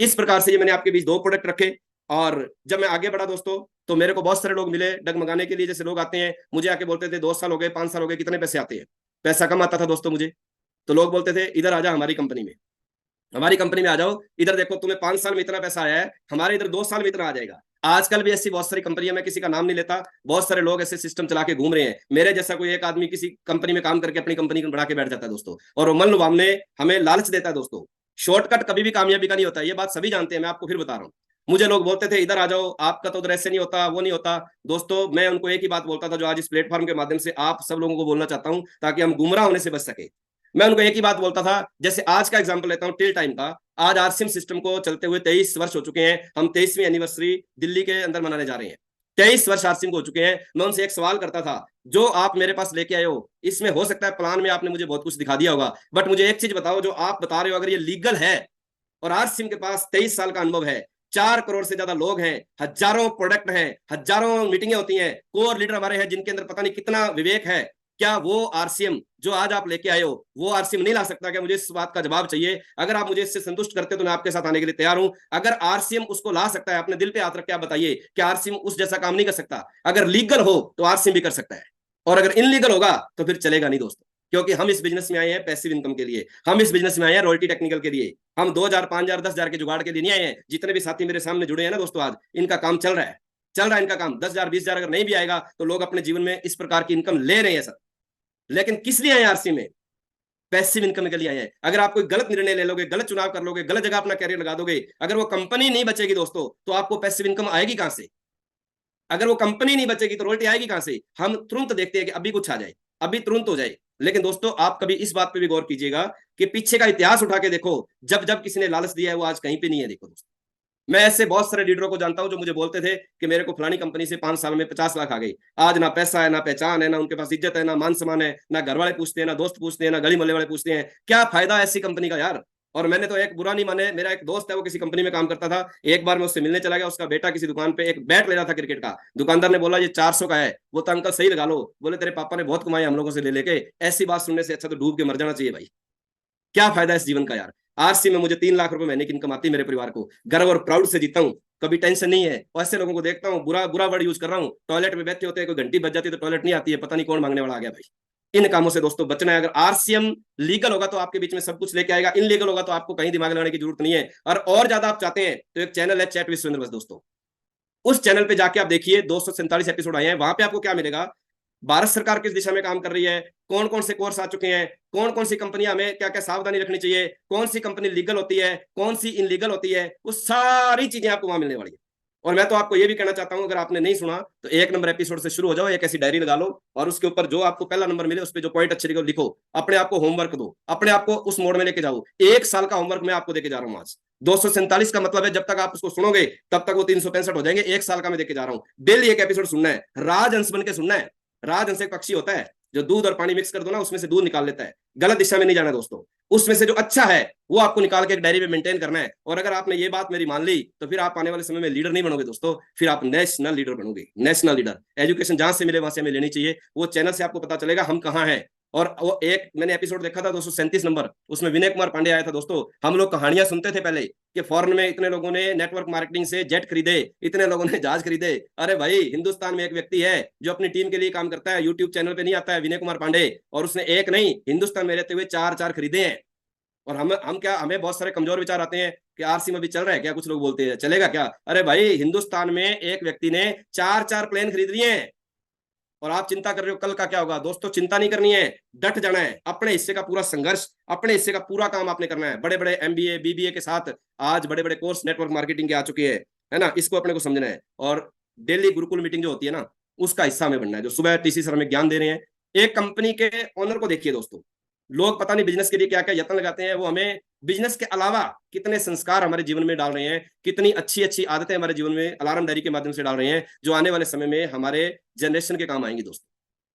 इस प्रकार से ये मैंने आपके बीच 2 प्रोडक्ट रखे। और जब मैं आगे बढ़ा दोस्तों, तो मेरे को बहुत सारे लोग मिले डगमगाने के लिए। जैसे लोग आते हैं मुझे आके बोलते थे 2 साल हो गए, 5 साल हो गए, कितने पैसे आते हैं। पैसा कम आता था दोस्तों मुझे, तो लोग बोलते थे इधर आ जा हमारी कंपनी में, हमारी कंपनी में आ जाओ, इधर देखो तुम्हें 5 साल में इतना पैसा आया है, हमारे इधर 2 साल में इतना आ जाएगा। आजकल भी ऐसी बहुत सारी कंपनियां, मैं किसी का नाम नहीं लेता, बहुत सारे लोग ऐसे सिस्टम चला के घूम रहे हैं। मेरे जैसा कोई एक आदमी किसी कंपनी में काम करके अपनी कंपनी को बढ़ा के बैठ जाता है दोस्तों, और वो मन लुभावने हमें लालच देता है दोस्तों। शॉर्टकट कभी भी कामयाबी का नहीं होता है, ये बात सभी जानते हैं, मैं आपको फिर बता रहा हूँ। मुझे लोग बोलते थे इधर आ जाओ, आपका तो उधर ऐसे नहीं होता, वो नहीं होता। दोस्तों मैं उनको एक ही बात बोलता था, जो आज इस प्लेटफॉर्म के माध्यम से आप सब लोगों को बोलना चाहता हूं, ताकि हम गुमराह होने से बच सके। मैं उनको एक ही बात बोलता था, जैसे आज का एग्जांपल लेता हूं टिल टाइम का। आज आरसीएम सिस्टम को चलते हुए 23 वर्ष हो चुके हैं। हम 23वीं एनिवर्सरी दिल्ली के अंदर मनाने जा रहे हैं। 23 वर्ष आरसीएम को हो चुके हैं। मैं उनसे एक सवाल करता था, जो आप मेरे पास लेके आए हो, इसमें हो सकता है प्लान में आपने मुझे बहुत कुछ दिखा दिया होगा, बट मुझे एक चीज बताओ, जो आप बता रहे हो अगर ये लीगल है, और आरसीएम के पास 23 साल का अनुभव है, 4 करोड़ से ज्यादा लोग हैं, हजारों प्रोडक्ट हैं, हजारों मीटिंगें होती हैं, कोर लीडर हमारे हैं जिनके अंदर पता नहीं कितना विवेक है, क्या वो आरसीएम जो आज आप लेके आए हो वो आरसीएम नहीं ला सकता क्या? मुझे इस बात का जवाब चाहिए। अगर आप मुझे इससे संतुष्ट करते हो तो मैं आपके साथ आने के लिए तैयार हूं। अगर आरसीएम उसको ला सकता है, अपने दिल पे हाथ रख के आप बताइए कि आरसीएम उस जैसा काम नहीं कर सकता। अगर लीगल हो तो आरसीएम भी कर सकता है, और अगर इनलीगल होगा तो फिर चलेगा नहीं दोस्तों। क्योंकि हम इस बिजनेस में आए हैं पैसिव इनकम के लिए, हम इस बिजनेस में आए हैं रॉयल्टी टेक्निकल के लिए। हम 2000, 5000, 10,000 के जुगाड़ के लिए नहीं आए हैं। जितने भी साथी मेरे सामने जुड़े हैं ना दोस्तों, आज इनका काम चल रहा है, चल रहा है इनका काम। 10,000, 20,000 अगर नहीं भी आएगा तो लोग अपने जीवन में इस प्रकार की इनकम ले रहे हैं सर। लेकिन किस लिए आए आरसी में? पैसिव इनकम के लिए आए हैं। अगर आप कोई गलत निर्णय ले लोगे, गलत चुनाव कर लोगे, गलत जगह अपना कैरियर लगा दोगे, अगर वो कंपनी नहीं बचेगी दोस्तों, तो आपको पैसिव इनकम आएगी कहां से? अगर वो कंपनी नहीं बचेगी तो रॉयल्टी आएगी कहां से? हम तुरंत देखते हैं कि अभी कुछ आ जाए, अभी तुरंत हो जाए। लेकिन दोस्तों आप कभी इस बात पे भी गौर कीजिएगा कि पीछे का इतिहास उठा के देखो, जब जब किसी ने लालच दिया है वो आज कहीं पे नहीं है। देखो दोस्तों, मैं ऐसे बहुत सारे लीडरों को जानता हूं जो मुझे बोलते थे कि मेरे को फलानी कंपनी से 5 साल में 50 लाख आ गई। आज ना पैसा है, ना पहचान है, ना उनके पास इज्जत है, ना मान सम्मान है, ना घर वाले पूछते हैं, ना दोस्त पूछते हैं, ना गली मोहल्ले वाले पूछते हैं। क्या फायदा ऐसी कंपनी का यार? और मैंने तो एक बुरा नहीं माने, मेरा एक दोस्त है वो किसी कंपनी में काम करता था। एक बार मैं उससे मिलने चला गया, उसका बेटा किसी दुकान पे एक बैट ले रहा था क्रिकेट का। दुकानदार ने बोला ये 400 का है। वो तो अंकल सही लगा लो। बोले तेरे पापा ने बहुत कमाए हम लोगों से ले लेके। ऐसी बात सुनने से अच्छा तो डूब के मर जाना चाहिए भाई। क्या फायदा इस जीवन का यार? आरसी में मुझे 3 लाख रुपए महीने की इनकम आती है, मेरे परिवार को गर्व और प्राउड से जीता हूँ, कभी टेंशन नहीं है। और ऐसे लोगों को देखता हूँ, बुरा बुरा वर्ड यूज कर रहा हूँ, टॉयलेट में बैठे होते हैं, कोई घंटी बज जाती है तो टॉयलेट नहीं आती है, पता नहीं कौन मांगने वाला आ गया भाई। इन कामों से दोस्तों बचना है। अगर आरसीएम लीगल होगा तो आपके बीच में सब कुछ लेके आएगा, इनलीगल होगा तो आपको कहीं दिमाग लगाने की जरूरत नहीं है। और ज्यादा आप चाहते हैं तो एक चैनल है चैट विद सुरेंद्र बस दोस्तों, उस चैनल पे जाके आप देखिए 247 एपिसोड आए हैं। वहां पे आपको क्या मिलेगा? भारत सरकार किस दिशा में काम कर रही है, कौन कौन से कोर्स आ चुके हैं, कौन कौन सी कंपनियां हमें क्या क्या सावधानी रखनी चाहिए, कौन सी कंपनी लीगल होती है, कौन सी इनलीगल होती है, वो सारी चीजें आपको वहां मिलने वाली है। और मैं तो आपको ये भी कहना चाहता हूं, अगर आपने नहीं सुना तो 1 नंबर एपिसोड से शुरू हो जाओ, एक ऐसी डायरी लगा लो और उसके ऊपर जो आपको पहला नंबर मिले उस पर जो पॉइंट अच्छे लिखो, लिखो। अपने आप को होमवर्क दो, अपने आप को उस मोड में लेके जाओ। 1 साल का होमवर्क मैं आपको देके जा रहा हूं आज। 247 का मतलब है जब तक आप उसको सुनोगे तब तक वो 365 हो जाएंगे। 1 साल का मैं देके जा रहा हूं। डेली एक एपिसोड सुनना है, राजहंस बन के सुनना है। राजहंस एक पक्षी होता है जो दूध और पानी मिक्स कर दो ना, उसमें से दूध निकाल लेता है। गलत दिशा में नहीं जाना दोस्तों, उसमें से जो अच्छा है वो आपको निकाल के एक डायरी में मेंटेन करना है। और अगर आपने ये बात मेरी मान ली तो फिर आप आने वाले समय में लीडर नहीं बनोगे दोस्तों, फिर आप नेशनल लीडर बनोगे। नेशनल लीडर एजुकेशन जहां से मिले वहां से हमें लेनी चाहिए। वो चैनल से आपको पता चलेगा हम कहाँ हैं और वो एक मैंने एपिसोड देखा था 237 नंबर, उसमें विनय कुमार पांडे आया था दोस्तों। हम लोग कहानियां सुनते थे पहले कि फॉरेन में इतने लोगों ने नेटवर्क मार्केटिंग से जेट खरीदे, इतने लोगों ने जहाज खरीदे। अरे भाई, हिंदुस्तान में एक व्यक्ति है जो अपनी टीम के लिए काम करता है, यूट्यूब चैनल पे नहीं आता है, विनय कुमार पांडे, और उसने एक नहीं, हिंदुस्तान में रहते हुए चार चार खरीदे हैं। और हम क्या, हमें बहुत सारे कमजोर विचार आते हैं कि आरसी में भी चल रहा है क्या, कुछ लोग बोलते हैं चलेगा क्या। अरे भाई, हिंदुस्तान में एक व्यक्ति ने चार चार प्लेन खरीद लिए हैं, और आप चिंता कर रहे हो कल का क्या होगा। दोस्तों, चिंता नहीं करनी है, डट जाना है, अपने हिस्से का पूरा संघर्ष, अपने हिस्से का पूरा काम आपने करना है। बड़े बड़े एमबीए बीबीए के साथ आज बड़े बड़े कोर्स नेटवर्क मार्केटिंग के आ चुके हैं, है ना, इसको अपने को समझना है। और डेली गुरुकुल मीटिंग जो होती है ना, उसका हिस्सा में बनना है, जो सुबह टीसी सर हमें ज्ञान दे रहे हैं। एक कंपनी के ओनर को देखिए दोस्तों, लोग पता नहीं बिजनेस के लिए क्या क्या यत्न लगाते हैं, वो हमें बिजनेस के अलावा कितने संस्कार हमारे जीवन में डाल रहे हैं, कितनी अच्छी अच्छी आदतें हमारे जीवन में अलार्म डायरी के माध्यम से डाल रहे हैं, जो आने वाले समय में हमारे जनरेशन के काम आएंगी दोस्तों।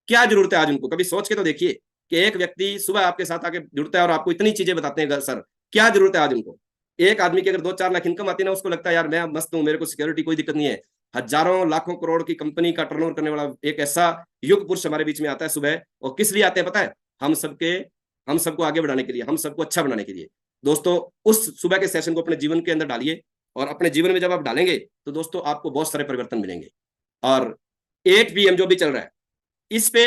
क्या जरूरत है आज उनको, कभी सोच के तो देखिए कि एक व्यक्ति सुबह आपके साथ आके जुड़ता है और आपको इतनी चीजें बताते हैं, सर क्या जरूरत है आज उनको। एक आदमी की अगर 2-4 लाख इनकम आती है ना, उसको लगता है यार मैं मस्त हूं, मेरे को सिक्योरिटी कोई दिक्कत नहीं है। हजारों लाखों करोड़ की कंपनी का टर्नओवर करने वाला एक ऐसा युग पुरुष हमारे बीच में आता है सुबह, और किस लिए आते हैं पता है, हम सबको आगे बढ़ाने के लिए, हम सबको अच्छा बनाने के लिए। दोस्तों, उस सुबह के सेशन को अपने जीवन के अंदर डालिए, और अपने जीवन में जब आप डालेंगे तो दोस्तों आपको बहुत सारे परिवर्तन मिलेंगे। और 8 PM जो भी चल रहा है, इस पे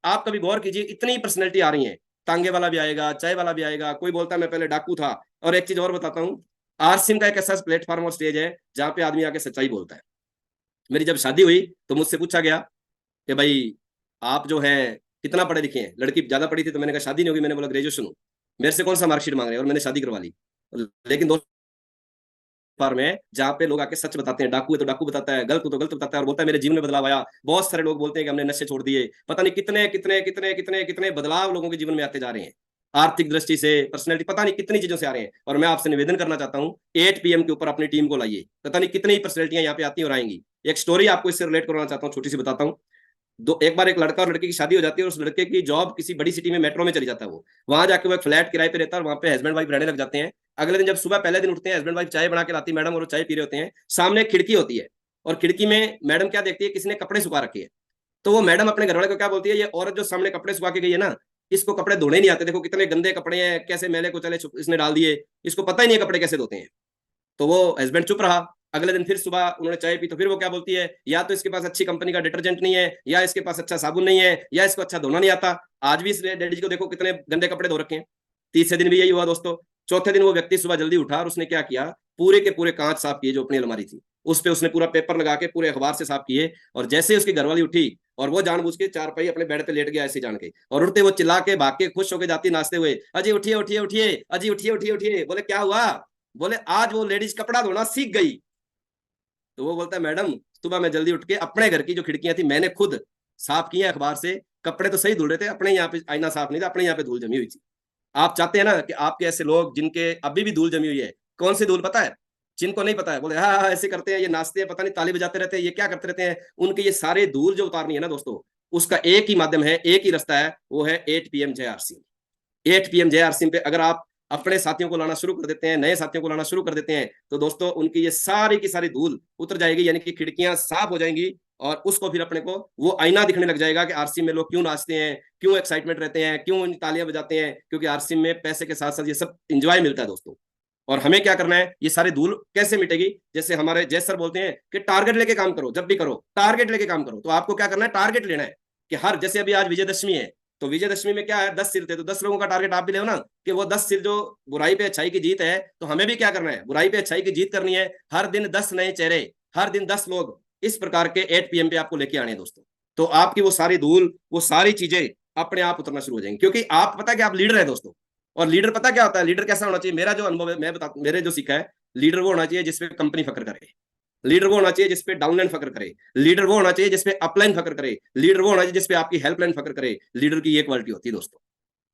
आप कभी गौर कीजिए, इतनी पर्सनैलिटी आ रही है, तांगे वाला भी आएगा, चाय वाला भी आएगा, कोई बोलता है मैं पहले डाकू था। और एक चीज और बताता हूँ, आरसिम का एक ऐसा प्लेटफॉर्म और स्टेज है जहां पे आदमी आके सच्चाई बोलता है। मेरी जब शादी हुई तो मुझसे पूछा गया कि भाई आप जो है कितना पढ़े लिखे हैं, लड़की ज्यादा पढ़ी थी तो मैंने कहा शादी नहीं होगी, मैंने बोला ग्रेजुएशन हूँ, मेरे से कौन सा मार्कशीट मांग रहे हैं, और मैंने शादी करवा ली। लेकिन दोस्तों, फॉर्म है जहाँ पे लोग आके सच बताते हैं, डाकू है तो डाकू बताता है, गलत हो तो गलत बताता है, और बोलता है मेरे जीवन में बदलाव आया। बहुत सारे लोग बोलते हैं कि हमने नशे छोड़ दिए, पता नहीं कितने कितने कितने कितने कितने बदलाव लोगों के जीवन में आते जा रहे हैं, आर्थिक दृष्टि से, पर्सनैलिटी, पता नहीं कितनी चीजों से आ रहे हैं। और मैं आपसे निवेदन करना चाहता हूँ, 8 PM के ऊपर अपनी टीम को लाइए, पता नहीं कितनी पर्सनैलिटियां यहाँ पे आती और आएंगी। एक स्टोरी आपको इससे रिलेट करवाना चाहता हूँ, छोटी सी बताता हूँ। एक बार एक लड़का और लड़की की शादी हो जाती है, और उस लड़के की जॉब किसी बड़ी सिटी में मेट्रो में चली जाता है। वो वहां जाके वो एक फ्लैट किराए पे रहता है, और वहां पे हस्बैंड वाइफ रहने लग जाते हैं। अगले दिन जब सुबह पहले दिन उठते हैं, हस्बैंड वाइफ चाय बना के लाती है मैडम, और वो चाय पी रहे होते हैं, सामने एक खिड़की होती है, और खिड़की में मैडम क्या देखती है, किसी ने कपड़े सुखा रखे हैं। तो वो मैडम अपने घर वाले को क्या बोलती है, ये औरत जो सामने कपड़े सुखा के गई है ना, इसको कपड़े धोने नहीं आते, देखो कितने गंदे कपड़े हैं, कैसे मैले को चले इसने डाल दिए, इसको पता ही नहीं है कपड़े कैसे धोते हैं। तो वो हस्बैंड चुप रहा। अगले दिन फिर सुबह उन्होंने चाय पी, तो फिर वो क्या बोलती है, या तो इसके पास अच्छी कंपनी का डिटर्जेंट नहीं है, या इसके पास अच्छा साबुन नहीं है, या इसको अच्छा धोना नहीं आता। आज भी इस डैडी जी को देखो कितने गंदे कपड़े धो रखे हैं। तीसरे दिन भी यही हुआ दोस्तों। चौथे दिन वो व्यक्ति सुबह जल्दी उठा, और उसने क्या किया, पूरे के पूरे कांच साफ किए जो अपनी अलमारी थी, उस पर उसने पूरा पेपर लगा के पूरे अखबार से साफ किए। और जैसे ही उसकी घरवाली उठी, और वो जानबूझ के चारपाई अपने बेड पे लेट गया ऐसे जान के, और उठते वो चिल्ला के भाग के खुश होकर जाती नाचते हुए, अजी उठिए उठिए उठिए, अजी उठिए उठिए उठिए। बोले क्या हुआ, बोले आज वो लेडीज कपड़ा धोना सीख गई। तो वो बोलता है मैडम, सुबह मैं जल्दी उठ के अपने घर की जो खिड़कियां थी मैंने खुद साफ की है अखबार से, कपड़े तो सही धुल रहे थे, अपने यहाँ पे आईना साफ नहीं था, अपने यहाँ पे धूल जमी हुई थी। आप चाहते हैं ना कि आपके ऐसे लोग जिनके अभी भी धूल जमी हुई है, कौन सी धूल पता है, जिनको नहीं पता है बोले हाँ हाँ ऐसे करते हैं, ये नाचते हैं, पता नहीं ताली बजाते रहते हैं, ये क्या करते रहते हैं, उनके ये सारे धूल जो उतारनी है ना दोस्तों, उसका एक ही माध्यम है, एक ही रास्ता है, वो है 8 PM जय आरसी। 8 PM जय आरसी पे अगर आप अपने साथियों को लाना शुरू कर देते हैं, नए साथियों को लाना शुरू कर देते हैं, तो दोस्तों उनकी ये सारी की सारी धूल उतर जाएगी, यानी कि खिड़कियां साफ हो जाएंगी। और उसको फिर अपने को वो आईना दिखने लग जाएगा कि आरसी में लोग क्यों नाचते हैं, क्यों एक्साइटमेंट रहते हैं, क्यों तालियां बजाते हैं, क्योंकि आरसी में पैसे के साथ साथ ये सब इंजॉय मिलता है दोस्तों। और हमें क्या करना है, ये सारी धूल कैसे मिटेगी, जैसे हमारे जय सर बोलते हैं कि टारगेट लेके काम करो, जब भी करो टारगेट लेके काम करो। तो आपको क्या करना है, टारगेट लेना है कि हर, जैसे अभी आज विजयदशमी है, तो विजयदशमी में क्या है, 10 सिर थे, तो 10 लोगों का टारगेट आप भी ले ना, कि वो 10 सिर जो बुराई पे अच्छाई की जीत है, तो हमें भी क्या करना है, बुराई पे अच्छाई की जीत करनी है। हर दिन 10 नए चेहरे, हर दिन 10 लोग, इस प्रकार के 8 PM पे आपको लेके आने हैं दोस्तों। तो आपकी वो सारी धूल, वो सारी चीजें अपने आप उतरना शुरू हो जाएंगी, क्योंकि आप पता है कि आप लीडर है दोस्तों। और लीडर पता क्या होता है, लीडर कैसा होना चाहिए, मेरा जो अनुभव है मैं बता, मेरे जो सीखा है, लीडर वो होना चाहिए जिसपे कंपनी फक्र करे, लीडर वो होना चाहिए जिसपे डाउनलाइन फक्र करे, लीडर वो होना चाहिए जिसपे अपलाइन फक्र करे, लीडर वो होना चाहिए जिसपे आपकी हेल्पलाइन फक्र करे। लीडर की ये क्वालिटी होती है दोस्तों।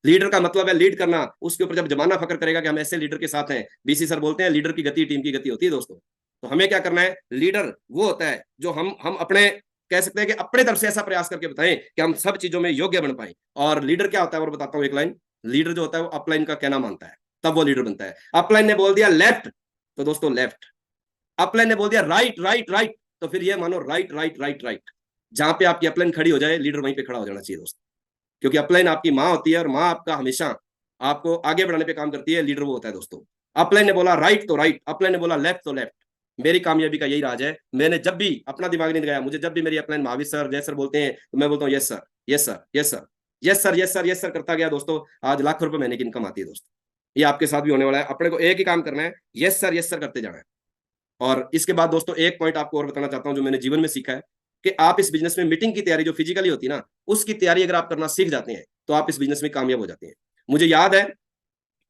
लीडर का मतलब है लीड करना, उसके ऊपर जब जमाना फक्र करेगा कि हम ऐसे लीडर के साथ हैं। बीसी सर बोलते हैं लीडर की गति टीम की गति होती है दोस्तों। तो हमें क्या करना है, लीडर वो होता है जो हम अपने कह सकते हैं कि अपने तरफ से ऐसा प्रयास करके बताएं कि हम सब चीजों में योग्य बन पाए। और लीडर क्या होता है, और बताता हूं एक लाइन, लीडर जो होता है वो अपलाइन का कहना मानता है, तब वो लीडर बनता है। अपलाइन ने बोल दिया लेफ्ट, तो दोस्तों लेफ्ट। अपलाइन ने बोल दिया राइट राइट राइट, तो फिर ये मानो राइट राइट राइट राइट। जहां पे आपकी अपलाइन खड़ी हो जाए, लीडर वहीं पे खड़ा हो जाना चाहिए दोस्तों। क्योंकि अपलाइन आपकी माँ होती है और माँ आपका हमेशा आपको आगे बढ़ाने पे काम करती है, लीडर वो होता है दोस्तों। अपलाइन ने बोला राइट तो राइट, अपलाइन ने बोला लेफ्ट तो लेफ्ट। मेरी कामयाबी का यही राज है, मैंने जब भी अपना दिमाग नहीं लगाया, मुझे जब भी मेरी अपलाइन महावीर सर जय सर बोलते हैं तो मैं बोलता हूँ yes sir, yes sir, yes sir, yes sir, yes sir, yes sir करता गया दोस्तों। आज लाखों रुपए महीने की इनकम आती है दोस्तों। ये आपके साथ भी होने वाला है। अपने को एक ही काम करना है, यस सर करते जाना है। और इसके बाद दोस्तों एक पॉइंट आपको और बताना चाहता हूं जो मैंने जीवन में सीखा है, कि आप इस बिजनेस में मीटिंग की तैयारी जो फिजिकली होती है ना, उसकी तैयारी अगर आप करना सीख जाते हैं तो आप इस बिजनेस में कामयाब हो जाते हैं। मुझे याद है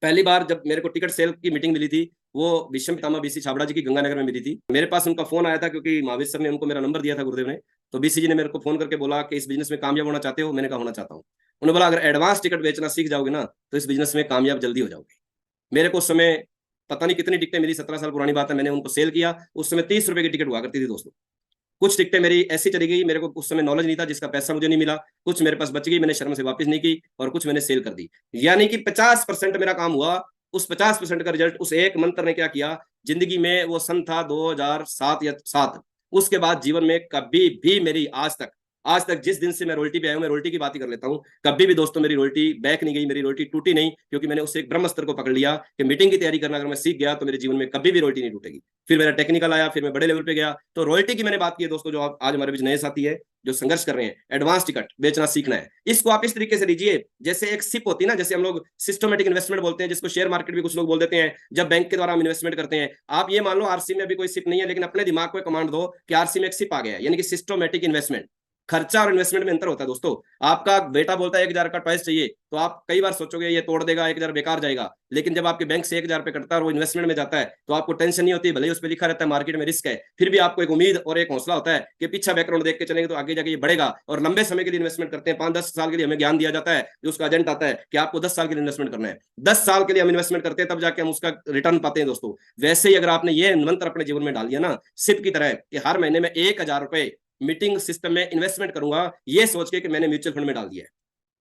पहली बार जब मेरे को टिकट सेल की मीटिंग मिली थी, वो विश्व पितामह बीसी छाबड़ा जी की गंगानगर में मिली थी। मेरे पास उनका फोन आया था क्योंकि महावीर सर ने उनको मेरा नंबर दिया था, गुरुदेव ने। तो बीसी जी ने मेरे को फोन करके बोला कि इस बिजनेस में कामयाब होना चाहते हो? मैंने कहा होना चाहता हूँ। उन्होंने बोला अगर एडवांस टिकट बेचना सीख जाओगे ना तो इस बिजनेस में कामयाब जल्दी हो जाओगे। मेरे को उस समय पता नहीं कितनी टिकटें, मेरी 17 साल पुरानी बात है, मैंने उनको सेल किया। उस समय 30 रुपए की टिकट हुआ करती थी दोस्तों। कुछ टिकटें मेरी ऐसी चली गई, मेरे को उस समय नॉलेज नहीं था, जिसका पैसा मुझे नहीं मिला। कुछ मेरे पास बच गई, मैंने शर्म से वापस नहीं की, और कुछ मैंने सेल कर दी। यानी कि 50% मेरा काम हुआ। उस 50% का रिजल्ट उस एक मंत्र ने क्या किया जिंदगी में, वो सन था 2007 या 7। उसके बाद जीवन में कभी भी मेरी आज तक जिस दिन से मैं रोल्टी पे आया हूं, मैं रोल्टी की बात ही कर लेता हूं, कभी भी दोस्तों मेरी रोल्टी बैक नहीं गई, मेरी रोल्टी टूटी नहीं, क्योंकि मैंने उससे एक ब्रह्मस्त्र को पकड़ लिया कि मीटिंग की तैयारी करना अगर मैं सीख गया तो मेरे जीवन में कभी भी रोल्टी नहीं टूटेगी। फिर मेरा टेक्निकल आया, फिर मैं बड़े लेवल पे गया। तो रॉयल्टी की मैंने बात की है दोस्तों, जो आज हमारे बीच नए साथी है जो संघर्ष कर रहे हैं, एडवांस टिकट बेचना सीखना है। इसको आप इस तरीके से लीजिए जैसे एक सिप होती है ना, जैसे हम लोग सिस्टमेटिक इन्वेस्टमेंट बोलते हैं, जिसको शेयर मार्केट भी कुछ लोग बोल देते हैं, जब बैंक के द्वारा हम इन्वेस्टमेंट करते हैं। आप ये मान लो आरसी में अभी कोई सिप नहीं है, लेकिन अपने दिमाग को कमांड दो कि आरसी में एक सिप आ गया है, यानी कि सिस्टमेटिक इन्वेस्टमेंट। खर्चा और इन्वेस्टमेंट में अंतर होता है दोस्तों। आपका बेटा बोलता है 1,000 का टॉयस चाहिए, तो आप कई बार सोचोगे ये तोड़ देगा, 1,000 बेकार जाएगा। लेकिन जब आपके बैंक से 1,000 रुपए कटता है और वो इन्वेस्टमेंट में जाता है, तो आपको टेंशन नहीं होती। भले ही उस पर लिखा रहता है मार्केट में रिस्क है, फिर भी आपको एक उम्मीद और एक हौसला होता है कि पीछा बैकग्राउंड देख के चलेंगे तो आगे जाके ये बढ़ेगा। और लंबे समय के लिए इन्वेस्टमेंट करते हैं, 5-10 साल के लिए हमें ज्ञान दिया जाता है, जो उसका एजेंट आता है कि आपको 10 साल के लिए इन्वेस्टमेंट करना है। 10 साल के लिए हम इन्वेस्टमेंट करते हैं, तब जाके हम उसका रिटर्न पाते हैं दोस्तों। वैसे ही अगर आपने ये मंत्र अपने जीवन में डाल दिया ना, सिप की तरह, कि हर महीने में 1,000 रुपए मीटिंग सिस्टम में इन्वेस्टमेंट करूंगा, ये सोच के कि मैंने म्यूचुअल फंड में डाल दिया है,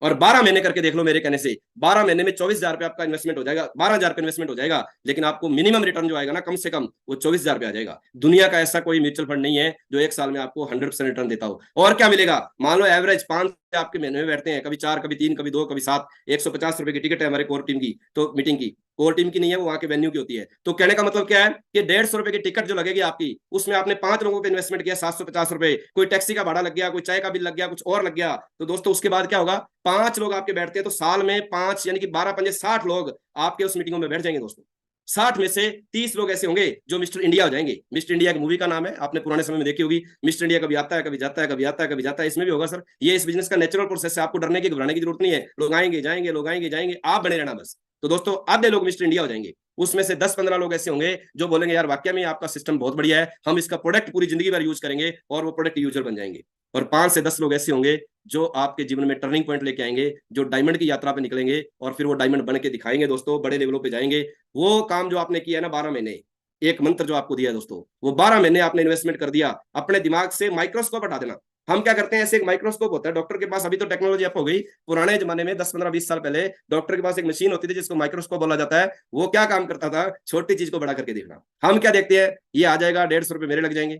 और 12 महीने करके देख लो मेरे कहने से, 12 महीने में 24,000 रुपए आपका इन्वेस्टमेंट हो जाएगा, 12,000 रुपए इन्वेस्टमेंट हो जाएगा। लेकिन आपको मिनिमम रिटर्न जो आएगा ना, कम से कम वो 24,000 रुपए आ जाएगा। दुनिया का ऐसा कोई म्यूचुअल फंड नहीं है जो एक साल में आपको 100% रिटर्न देता हो। और क्या मिलेगा, मान लो एवरेज 5 आपके महीने में बैठते हैं, कभी 4, कभी 3, कभी 2, कभी 7, 150 रुपए की टिकट है हमारे कोर टीम की, तो मीटिंग की कोर टीम की नहीं है, वो वहां के वेन्यू की होती है। तो कहने का मतलब क्या है कि 150 रुपए की टिकट जो लगेगी आपकी, उसमें आपने 5 लोगों पे इन्वेस्टमेंट किया 750 रुपए, कोई टैक्सी का भाड़ा लग गया, कोई चाय का बिल लग गया, कुछ और लग गया, तो दोस्तों उसके बाद क्या होगा, 5 लोग आपके बैठते हैं, तो साल में 5 यानी कि 12 पंजे 60 लोग आपके उस मीटिंगों में बैठ जाएंगे दोस्तों। 60 में से 30 लोग ऐसे होंगे जो मिस्टर इंडिया हो जाएंगे। मिस्टर इंडिया की मूवी का नाम है, आपने पुराने समय में देखी होगी। मिस्टर इंडिया कभी आता है, कभी जाता है, कभी आता है, कभी जाता है। इसमें भी होगा सर, ये इस बिजनेस का नेचुरल प्रोसेस है, आपको डरने की घबराने की जरूरत नहीं है। लोग आएंगे जाएंगे, लोग आएंगे जाएंगे, आप बने रहना बस। तो दोस्तों आधे लोग मिस्टर इंडिया हो जाएंगे, उसमें से 10-15 लोग ऐसे होंगे जो बोलेंगे यार वाकई में आपका सिस्टम बहुत बढ़िया है, हम इसका प्रोडक्ट पूरी जिंदगी भर यूज करेंगे, और वो प्रोडक्ट यूजर बन जाएंगे। और 5 से 10 लोग ऐसे होंगे जो आपके जीवन में टर्निंग पॉइंट लेके आएंगे, जो डायमंड की यात्रा पे निकलेंगे, और फिर वो डायमंड बन के दिखाएंगे दोस्तों, बड़े लेवलों पे जाएंगे। वो काम जो आपने किया है ना 12 महीने, एक मंत्र जो आपको दिया है दोस्तों, वो 12 महीने आपने इन्वेस्टमेंट कर दिया। अपने दिमाग से माइक्रोस्कोप हटा देना। हम क्या करते हैं, ऐसे एक माइक्रोस्कोप होता है डॉक्टर के पास, अभी तो टेक्नोलॉजी अप हो गई, पुराने जमाने में 10-15-20 साल पहले डॉक्टर के पास एक मशीन होती थी जिसको माइक्रोस्कोप बोला जाता है। वो क्या काम करता था, छोटी चीज को बड़ा करके देखना। हम क्या देखते हैं, ये आ जाएगा, 150 रुपए मेरे लग जाएंगे।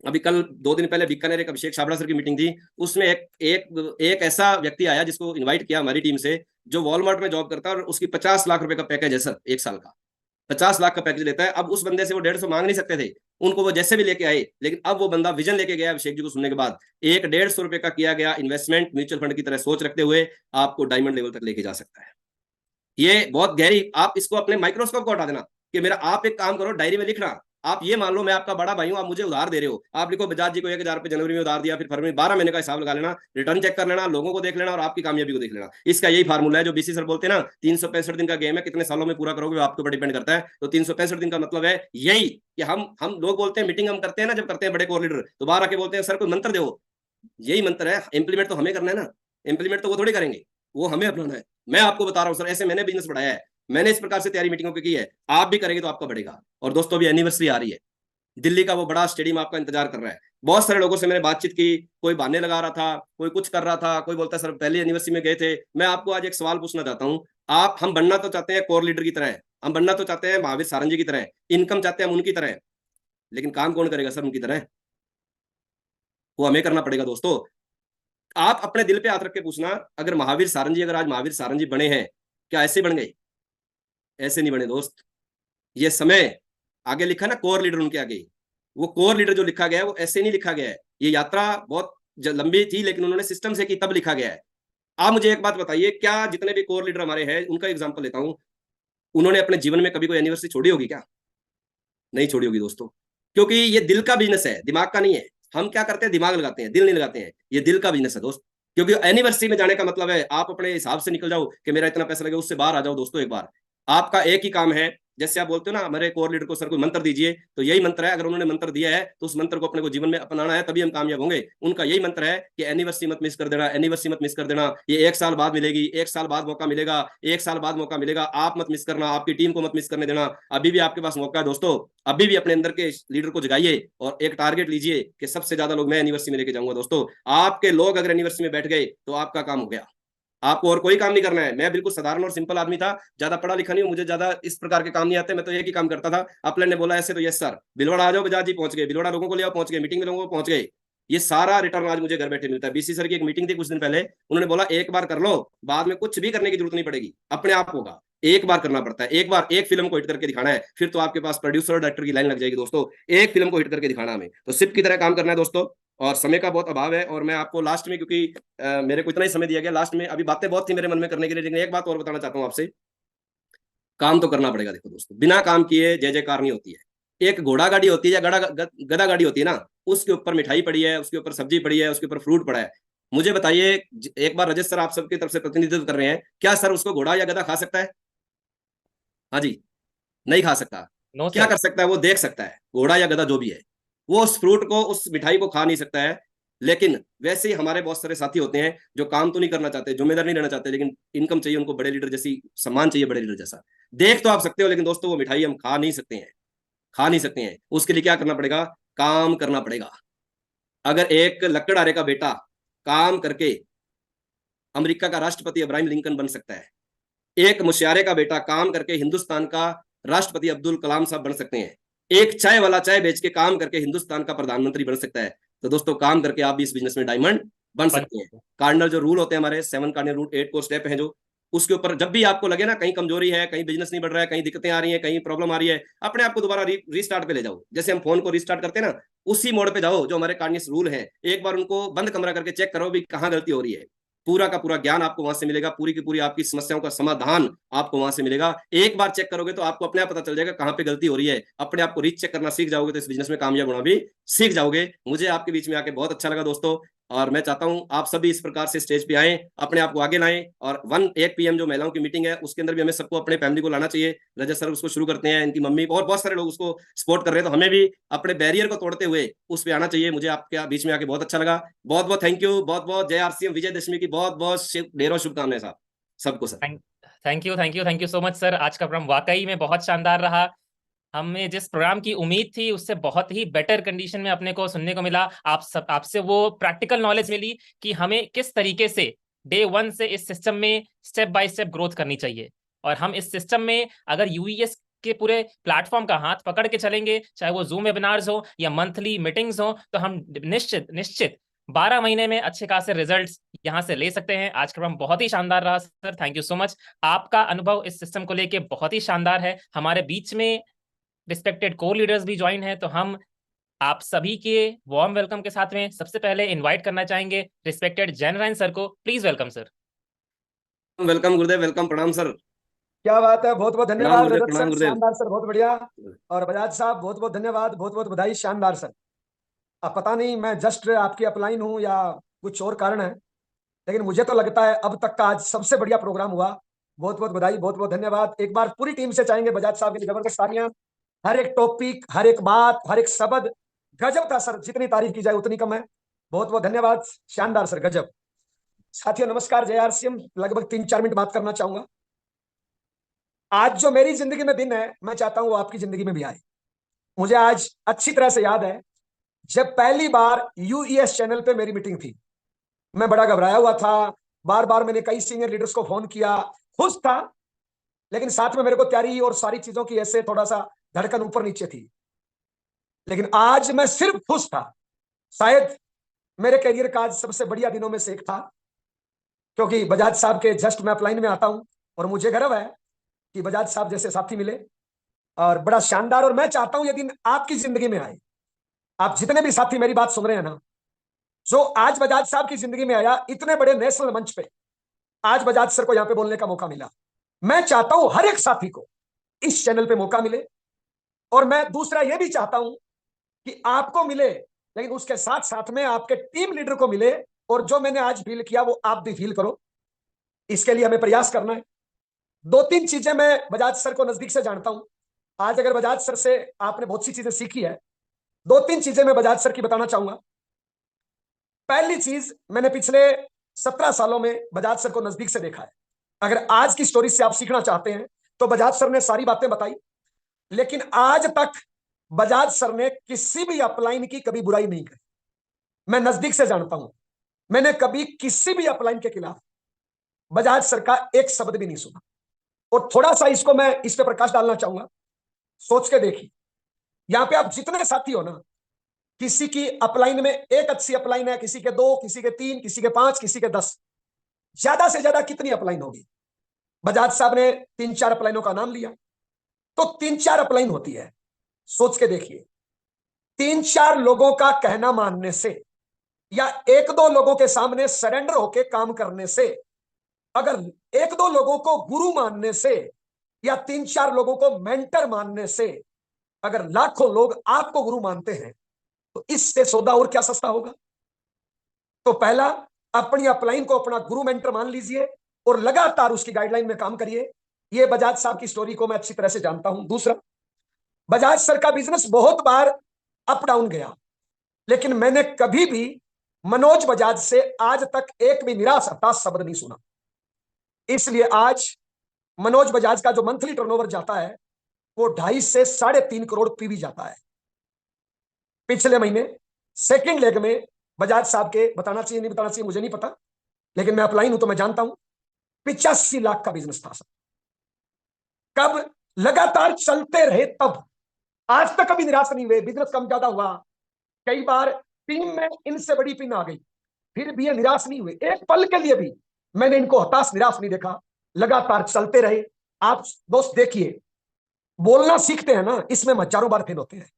अभी कल 2 दिन पहले बीकानेर एक अभिषेक छाबड़ा सर की मीटिंग थी, उसमें एक ऐसा व्यक्ति आया जिसको इनवाइट किया हमारी टीम से, जो वॉलमार्ट में जॉब करता है, और उसकी 50 लाख रुपए का पैकेज है सर, एक साल का 50 लाख का पैकेज लेता है। अब उस बंदे से वो 150 मांग नहीं सकते थे, उनको वो जैसे भी लेके आए। लेकिन अब वो बंदा विजन लेके गया अभिषेक जी को सुनने के बाद, एक 150 रुपए का किया गया इन्वेस्टमेंट म्यूचुअल फंड की तरह सोच रखते हुए आपको डायमंड लेवल तक लेके जा सकता है। ये बहुत गहरी, आप इसको अपने माइक्रोस्कोप को हटा देना कि मेरा, आप एक काम करो डायरी में लिखना। आप ये मान लो मैं आपका बड़ा भाई हूं, आप मुझे उधार दे रहे हो, आप लिखो बजाज जी को 1,000 रुपए जनवरी में उधार दिया, फिर फरवरी 12 महीने का हिसाब लगा लेना, रिटर्न चेक कर लेना, लोगों को देख लेना, और आपकी कामयाबी को देख लेना। इसका यही फार्मूला है जो बीसी सर बोलते हैं ना, 365 दिन का गेम है, कितने सालों में पूरा करोगे वो आपके ऊपर डिपेंड करता है। तो 365 दिन का मतलब है यही कि हम लोग बोलते हैं मीटिंग हम करते हैं ना, जब करते हैं बड़े कोर लीडर, तो बाहर आके बोलते हैं सर कोई मंत्र दो। यही मंत्र है, इंप्लीमेंट तो हमें करना है ना, इंप्लीमेंट तो वो थोड़ी करेंगे, वो हमें अपनाना है। मैं आपको बता रहा हूँ सर, ऐसे मैंने बिजनेस बढ़ाया है, मैंने इस प्रकार से तैयारी मीटिंगों की है, आप भी करेंगे तो आपका बढ़ेगा। और दोस्तों अभी एनिवर्सरी आ रही है, दिल्ली का वो बड़ा स्टेडियम आपका इंतजार कर रहा है। बहुत सारे लोगों से मैंने बातचीत की, कोई बहाने लगा रहा था, कोई कुछ कर रहा था, कोई बोलता सर पहले एनिवर्सरी में गए थे। मैं आपको आज एक सवाल पूछना चाहता हूँ, आप, हम बनना तो चाहते हैं कोर लीडर की तरह, हम बनना तो चाहते हैं महावीर सारंग जी की तरह, इनकम चाहते हैं हम उनकी तरह, लेकिन काम कौन करेगा सर उनकी तरह, वो हमें करना पड़ेगा दोस्तों। आप अपने दिल पे हाथ रख के पूछना, अगर महावीर सारंग जी, अगर आज महावीर सारंग जी बने हैं, क्या ऐसे बन गए? ऐसे नहीं बने दोस्त। ये समय, आगे लिखा ना कोर लीडर उनके आगे, वो कोर लीडर जो लिखा गया है वो ऐसे नहीं लिखा गया है। ये यात्रा बहुत लंबी थी, लेकिन उन्होंने सिस्टम से की तब लिखा गया है। आप मुझे एक बात बताइए, क्या जितने भी कोर लीडर हमारे हैं, उनका एग्जाम्पल लेता हूं, उन्होंने अपने जीवन में कभी कोई एनिवर्सरी छोड़ी होगी क्या? नहीं छोड़ी होगी दोस्तों, क्योंकि ये दिल का बिजनेस है, दिमाग का नहीं है। हम क्या करते हैं, दिमाग लगाते हैं, दिल नहीं लगाते हैं। ये दिल का बिजनेस है दोस्त। क्योंकि एनिवर्सरी में जाने का मतलब है आप अपने हिसाब से निकल जाओ कि मेरा इतना पैसा लगे, उससे बाहर आ जाओ दोस्तों एक बार। आपका एक ही काम है, जैसे आप बोलते हो ना हमारे कोर लीडर को सर कोई मंत्र दीजिए, तो यही मंत्र है। अगर उन्होंने मंत्र दिया है तो उस मंत्र को अपने को जीवन में अपनाना है, तभी हम कामयाब होंगे। उनका यही मंत्र है कि एनिवर्सरी मत मिस कर देना, एनिवर्सरी मत मिस कर देना। ये 1 साल बाद मिलेगी, 1 साल बाद मौका मिलेगा, 1 साल बाद मौका मिलेगा, आप मत मिस करना, आपकी टीम को मत मिस करने देना। अभी भी आपके पास मौका है दोस्तों। अभी भी अपने अंदर के लीडर को जगाइए और एक टारगेट लीजिए कि सबसे ज्यादा लोग मैं एनिवर्सरी में लेके जाऊंगा दोस्तों। आपके लोग अगर एनिवर्सरी में बैठ गए तो आपका काम हो गया। आपको और कोई काम नहीं करना है। मैं बिल्कुल साधारण और सिंपल आदमी था, ज्यादा पढ़ा लिखा नहीं हूं, मुझे ज्यादा इस प्रकार के काम नहीं आते। मैं तो एक ही काम करता था, अपने ने बोला ऐसे तो यस सर, भिलवाड़ा आ जाओ, बजाज जी पहुंच गए, भिलवाड़ा लोगों को ले आओ, पहुंच गए, मीटिंग में लोगों को पहुंच गए। ये सारा रिटर्न आज मुझे घर बैठे मिलता है। बीसी सर की एक मीटिंग थी कुछ दिन पहले, उन्होंने बोला एक बार कर लो, बाद में कुछ भी करने की जरूरत नहीं पड़ेगी, अपने आप होगा। एक बार करना पड़ता है, एक बार एक फिल्म को हिट करके दिखाना है, फिर तो आपके पास प्रोड्यूसर और डायरेक्टर की लाइन लग जाएगी दोस्तों। एक फिल्म को हिट करके दिखाना हमें तो सिप की तरह काम करना है दोस्तों। और समय का बहुत अभाव है, और मैं आपको लास्ट में, क्योंकि मेरे को इतना ही समय दिया गया, लास्ट में अभी बातें बहुत थी मेरे मन में करने के लिए, लेकिन एक बात और बताना चाहता हूँ आपसे। काम तो करना पड़ेगा। देखो दोस्तों, बिना काम किए जय जयकार नहीं होती है। एक घोड़ा गाड़ी होती है या गधा गाड़ी होती है ना, उसके ऊपर मिठाई पड़ी है, उसके ऊपर सब्जी पड़ी है, उसके ऊपर फ्रूट पड़ा है। मुझे बताइए, एक बार रजत सर आप सबकी तरफ से प्रतिनिधित्व कर रहे हैं, क्या सर उसको घोड़ा या गधा खा सकता है? हाँ जी, नहीं खा सकता। नो क्या सर। कर सकता है? वो देख सकता है, घोड़ा या गधा जो भी है। वो उस फ्रूट को, उस मिठाई को खा नहीं सकता है। लेकिन वैसे ही हमारे बहुत सारे साथी होते हैं जो काम तो नहीं करना चाहते, जिम्मेदार नहीं रहना चाहते, लेकिन इनकम चाहिए उनको, बड़े लीडर जैसी सम्मान चाहिए, बड़े लीडर जैसा। देख तो आप सकते हो, लेकिन दोस्तों वो मिठाई हम खा नहीं सकते हैं, खा नहीं सकते हैं। उसके लिए क्या करना पड़ेगा? काम करना पड़ेगा। अगर एक लकड़हारे का बेटा काम करके अमेरिका का राष्ट्रपति अब्राहम लिंकन बन सकता है, एक मुशियारे का बेटा काम करके हिंदुस्तान का राष्ट्रपति अब्दुल कलाम साहब बन सकते हैं, एक चाय वाला चाय बेच के काम करके हिंदुस्तान का प्रधानमंत्री बन सकता है, तो दोस्तों काम करके आप भी इस बिजनेस में डायमंड बन बन सकते हैं। कार्डिनल जो रूल होते हैं हमारे, 7 कार्डिनल रूल, 8 को स्टेप है जो, उसके ऊपर जब भी आपको लगे ना कहीं कमजोरी है, कहीं बिजनेस नहीं बढ़ रहा है, कहीं दिक्कतें आ रही है, कहीं प्रॉब्लम आ रही है, अपने आप को दोबारा रीस्टार्ट पे ले जाओ। जैसे हम फोन को रीस्टार्ट करते हैं ना, उसी मोड पे जाओ जो हमारे कार्डिनल रूल है। एक बार उनको बंद कमरा करके चेक करो भी कहाँ गलती हो रही है। पूरा का पूरा ज्ञान आपको वहां से मिलेगा, पूरी की पूरी आपकी समस्याओं का समाधान आपको वहां से मिलेगा। एक बार चेक करोगे तो आपको अपने आप पता चल जाएगा कहां पे गलती हो रही है। अपने आप को रीच चेक करना सीख जाओगे तो इस बिजनेस में कामयाब होना भी सीख जाओगे। मुझे आपके बीच में आके बहुत अच्छा लगा दोस्तों, और मैं चाहता हूं आप सभी इस प्रकार से स्टेज पे आए, अपने आप को आगे लाएं, और 1 PM जो महिलाओं की मीटिंग है उसके अंदर भी हमें सबको अपने फैमिली को लाना चाहिए। रजत सर उसको शुरू करते हैं, इनकी मम्मी और बहुत सारे लोग उसको सपोर्ट कर रहे हैं, तो हमें भी अपने बैरियर को तोड़ते हुए उस पर आना चाहिए। मुझे आपके बीच में आके बहुत अच्छा लगा। बहुत बहुत थैंक यू, बहुत बहुत जय आरसीएम, विजयदशमी की बहुत बहुत ढेरों शुभकामनाएं साहब सबको sir. Thank you, thank you, thank you so much sir. आज का प्रोग्राम वाकई में बहुत शानदार रहा। हमें जिस प्रोग्राम की उम्मीद थी उससे बहुत ही बेटर कंडीशन में अपने को सुनने को मिला। आप सब, आपसे वो प्रैक्टिकल नॉलेज मिली कि हमें किस तरीके से डे 1 से इस सिस्टम में स्टेप बाय स्टेप ग्रोथ करनी चाहिए। और हम इस सिस्टम में अगर यूईएस के पूरे प्लेटफॉर्म का हाथ पकड़ के चलेंगे, चाहे वो जूम वेबिनार्स हो या मंथली मीटिंग्स हो, तो हम निश्चित निश्चित 12 महीने में अच्छे खासे रिजल्ट्स यहां से ले सकते हैं। आज का प्रोग्राम बहुत ही शानदार रहा sir, thank you so much. आपका अनुभव इस सिस्टम को लेके बहुत ही शानदार है। हमारे बीच में रिस्पेक्टेड कोर लीडर्स भी ज्वाइन है, तो हम आप सभी के वार्म वेलकम के साथ में सबसे पहले इनवाइट करना चाहेंगे रिस्पेक्टेड जैन रैन सर को। Please welcome sir. Welcome Gurudev, welcome, प्रणाम सर। क्या बात है, बहुत बहुत प्रणाम धन्यवाद गुरुदेव, रजत प्रणाम सर, गुरुदेव। शानदार सर, बहुत बढ़िया। और बजाज साहब बहुत बहुत धन्यवाद, बहुत बहुत बधाई, शानदार सर। अब पता नहीं मैं जस्ट आपकी अपलाइन हूँ या कुछ और कारण है, लेकिन मुझे तो लगता है अब तक का आज सबसे बढ़िया प्रोग्राम हुआ। बहुत बहुत बधाई, बहुत बहुत धन्यवाद। एक बार पूरी टीम से चाहेंगे बजाज साहब के लिए जबरदस्त तालियां। हर एक टॉपिक, हर एक बात, हर एक शब्द गजब था सर, जितनी तारीफ की जाए उतनी कम है। बहुत बहुत धन्यवाद, शानदार सर, गजब। साथियों नमस्कार, जय आरसीएम। लगभग 3-4 मिनट बात करना चाहूंगा। आज जो मेरी जिंदगी में दिन है, मैं चाहता हूं वो आपकी जिंदगी में भी आए। मुझे आज अच्छी तरह से याद है जब पहली बार यूईएस चैनल पे मेरी मीटिंग थी। मैं बड़ा घबराया हुआ था, बार बार मैंने कई सीनियर लीडर्स को फोन किया, खुश था, लेकिन साथ में मेरे को तैयारी और सारी चीजों की ऐसे थोड़ा सा धड़कन ऊपर नीचे थी। लेकिन आज मैं सिर्फ खुश था। शायद मेरे करियर का आज सबसे बढ़िया दिनों में से एक था, क्योंकि बजाज साहब के जस्ट मैं अपलाइन में आता हूं और मुझे गर्व है कि बजाज साहब जैसे साथी मिले, और बड़ा शानदार। और मैं चाहता हूं ये दिन आपकी जिंदगी में आए। आप जितने भी साथी मेरी बात सुन रहे हैं ना, जो आज बजाज साहब की जिंदगी में आया, इतने बड़े नेशनल मंच पे आज बजाज सर को यहां पे बोलने का मौका मिला, मैं चाहता हूं हर एक साथी को इस चैनल पे मौका मिले। और मैं दूसरा यह भी चाहता हूं कि आपको मिले, लेकिन उसके साथ साथ में आपके टीम लीडर को मिले, और जो मैंने आज फील किया वो आप भी फील करो। इसके लिए हमें प्रयास करना है। दो तीन चीजें मैं बजाज सर को नजदीक से जानता हूं। आज अगर बजाज सर से आपने बहुत सी चीजें सीखी है, दो तीन चीजें मैं बजाज सर की बताना चाहूंगा। पहली चीज, मैंने पिछले 17 सालों में बजाज सर को नजदीक से देखा है। अगर आज की स्टोरी से आप सीखना चाहते हैं तो बजाज सर ने सारी बातें बताई, लेकिन आज तक बजाज सर ने किसी भी अपलाइन की कभी बुराई नहीं करी। मैं नजदीक से जानता हूं, मैंने कभी किसी भी अपलाइन के खिलाफ बजाज सर का एक शब्द भी नहीं सुना। और थोड़ा सा इसको मैं इस पे प्रकाश डालना चाहूंगा, सोच के देखिए। यहां पे आप जितने साथी हो ना, किसी की अपलाइन में एक अच्छी अपलाइन है, किसी के 2, किसी के 3, किसी के 5, किसी के 10, ज्यादा से ज्यादा कितनी अपलाइन होगी? बजाज साहब ने 3-4 अपलाइनों का नाम लिया, तो 3-4 अपलाइन होती है। सोच के देखिए, 3-4 लोगों का कहना मानने से या 1-2 लोगों के सामने सरेंडर होके काम करने से, अगर 1-2 लोगों को गुरु मानने से या 3-4 लोगों को मेंटर मानने से अगर लाखों लोग आपको गुरु मानते हैं, तो इससे सौदा और क्या सस्ता होगा? तो पहला, अपनी अपलाइन को अपना गुरु मेंटर मान लीजिए और लगातार उसकी गाइडलाइन में काम करिए। ये बजाज साहब की स्टोरी को मैं अच्छी तरह से जानता हूं। दूसरा, बजाज सर का बिजनेस बहुत बार अप डाउन गया, लेकिन मैंने कभी भी मनोज बजाज से आज तक एक भी निराश हताश शब्द नहीं सुना। इसलिए आज मनोज बजाज का जो मंथली टर्नओवर जाता है वो 2.5 से 3.5 करोड़ पीवी जाता है। पिछले महीने सेकंड लेग में बजाज साहब के, बताना चाहिए नहीं बताना चाहिए मुझे नहीं पता, लेकिन मैं अपलाइन हूं तो मैं जानता हूं, 85 लाख का बिजनेस था सर। कब? लगातार चलते रहे तब। आज तक कभी निराश नहीं हुए। बिजनेस कम ज्यादा हुआ, कई बार टीम में इनसे बड़ी पिन आ गई, फिर भी ये निराश नहीं हुए। एक पल के लिए भी मैंने इनको हताश निराश नहीं देखा, लगातार चलते रहे। आप दोस्त देखिए, बोलना सीखते हैं ना, इसमें हम हजारों बार फेल होते हैं।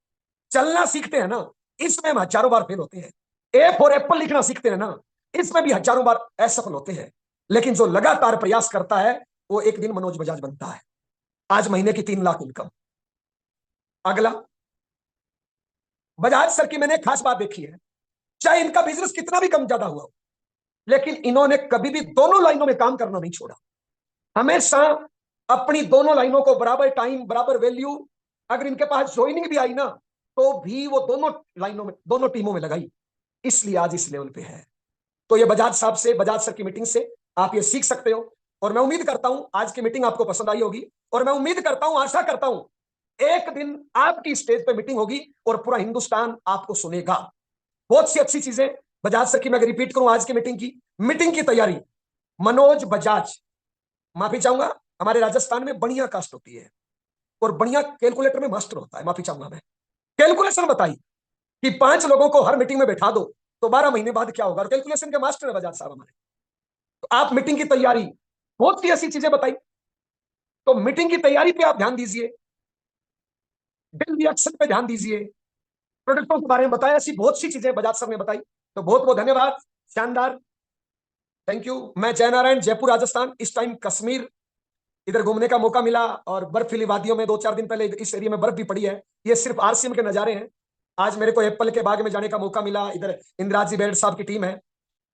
चलना सीखते हैं ना, इसमें हम हजारों बार फेल होते हैं। ए फॉर एप्पल लिखना सीखते हैं ना, इसमें भी हजारों बार असफल होते हैं। लेकिन जो लगातार प्रयास करता है वो एक दिन मनोज बजाज बनता है। आज महीने की 3 लाख इनकम। अगला, बजाज सर की मैंने एक खास बात देखी है, चाहे इनका बिजनेस कितना भी कम ज्यादा हुआ हो, लेकिन इन्होंने कभी भी दोनों लाइनों में काम करना नहीं छोड़ा। हमेशा अपनी दोनों लाइनों को बराबर टाइम, बराबर वैल्यू, अगर इनके पास ज्वाइनिंग भी आई ना, तो भी वो दोनों लाइनों में, दोनों टीमों में लगाई। इसलिए आज इस लेवल पे है। तो ये बजाज साहब से, बजाज सर की मीटिंग से आप ये सीख सकते हो। और मैं उम्मीद करता हूं आज की मीटिंग आपको पसंद आई होगी, और मैं उम्मीद करता हूं, आशा करता हूं, एक दिन आपकी स्टेज पे मीटिंग होगी और पूरा हिंदुस्तान आपको सुनेगा। बहुत सी अच्छी चीजें बजाज सर की मैं रिपीट करूं। आज की मीटिंग की तैयारी, मनोज बजाज, माफी चाहूंगा, हमारे राजस्थान में बढ़िया कास्ट होती है और बढ़िया कैलकुलेटर में मास्टर होता है। माफी चाहूंगा मैं, कैलकुलेशन बताई कि 5 लोगों को हर मीटिंग में बैठा दो तो 12 महीने बाद क्या होगा, और कैलकुलेशन के मास्टर है बजाज साहब हमारे। तो आप मीटिंग की तैयारी, बहुत सी ऐसी चीजें बताई, तो मीटिंग की तैयारी पे आप ध्यान दीजिए, डिल रिएक्शन पे ध्यान दीजिए, प्रोडक्टों के बारे में बताया, ऐसी बहुत सी चीजें बजाज सर ने बताई। तो बहुत बहुत धन्यवाद, शानदार, थैंक यू। मैं जय नारायण, जयपुर राजस्थान। इस टाइम कश्मीर इधर घूमने का मौका मिला, और बर्फीली वादियों में 2-4 दिन पहले इस एरिया में बर्फ भी पड़ी है। ये सिर्फ आरसीएम के नजारे हैं। आज मेरे को एप्पल के बाग में जाने का मौका मिला, इधर इंदिराज जी बेल्ट साहब की टीम है।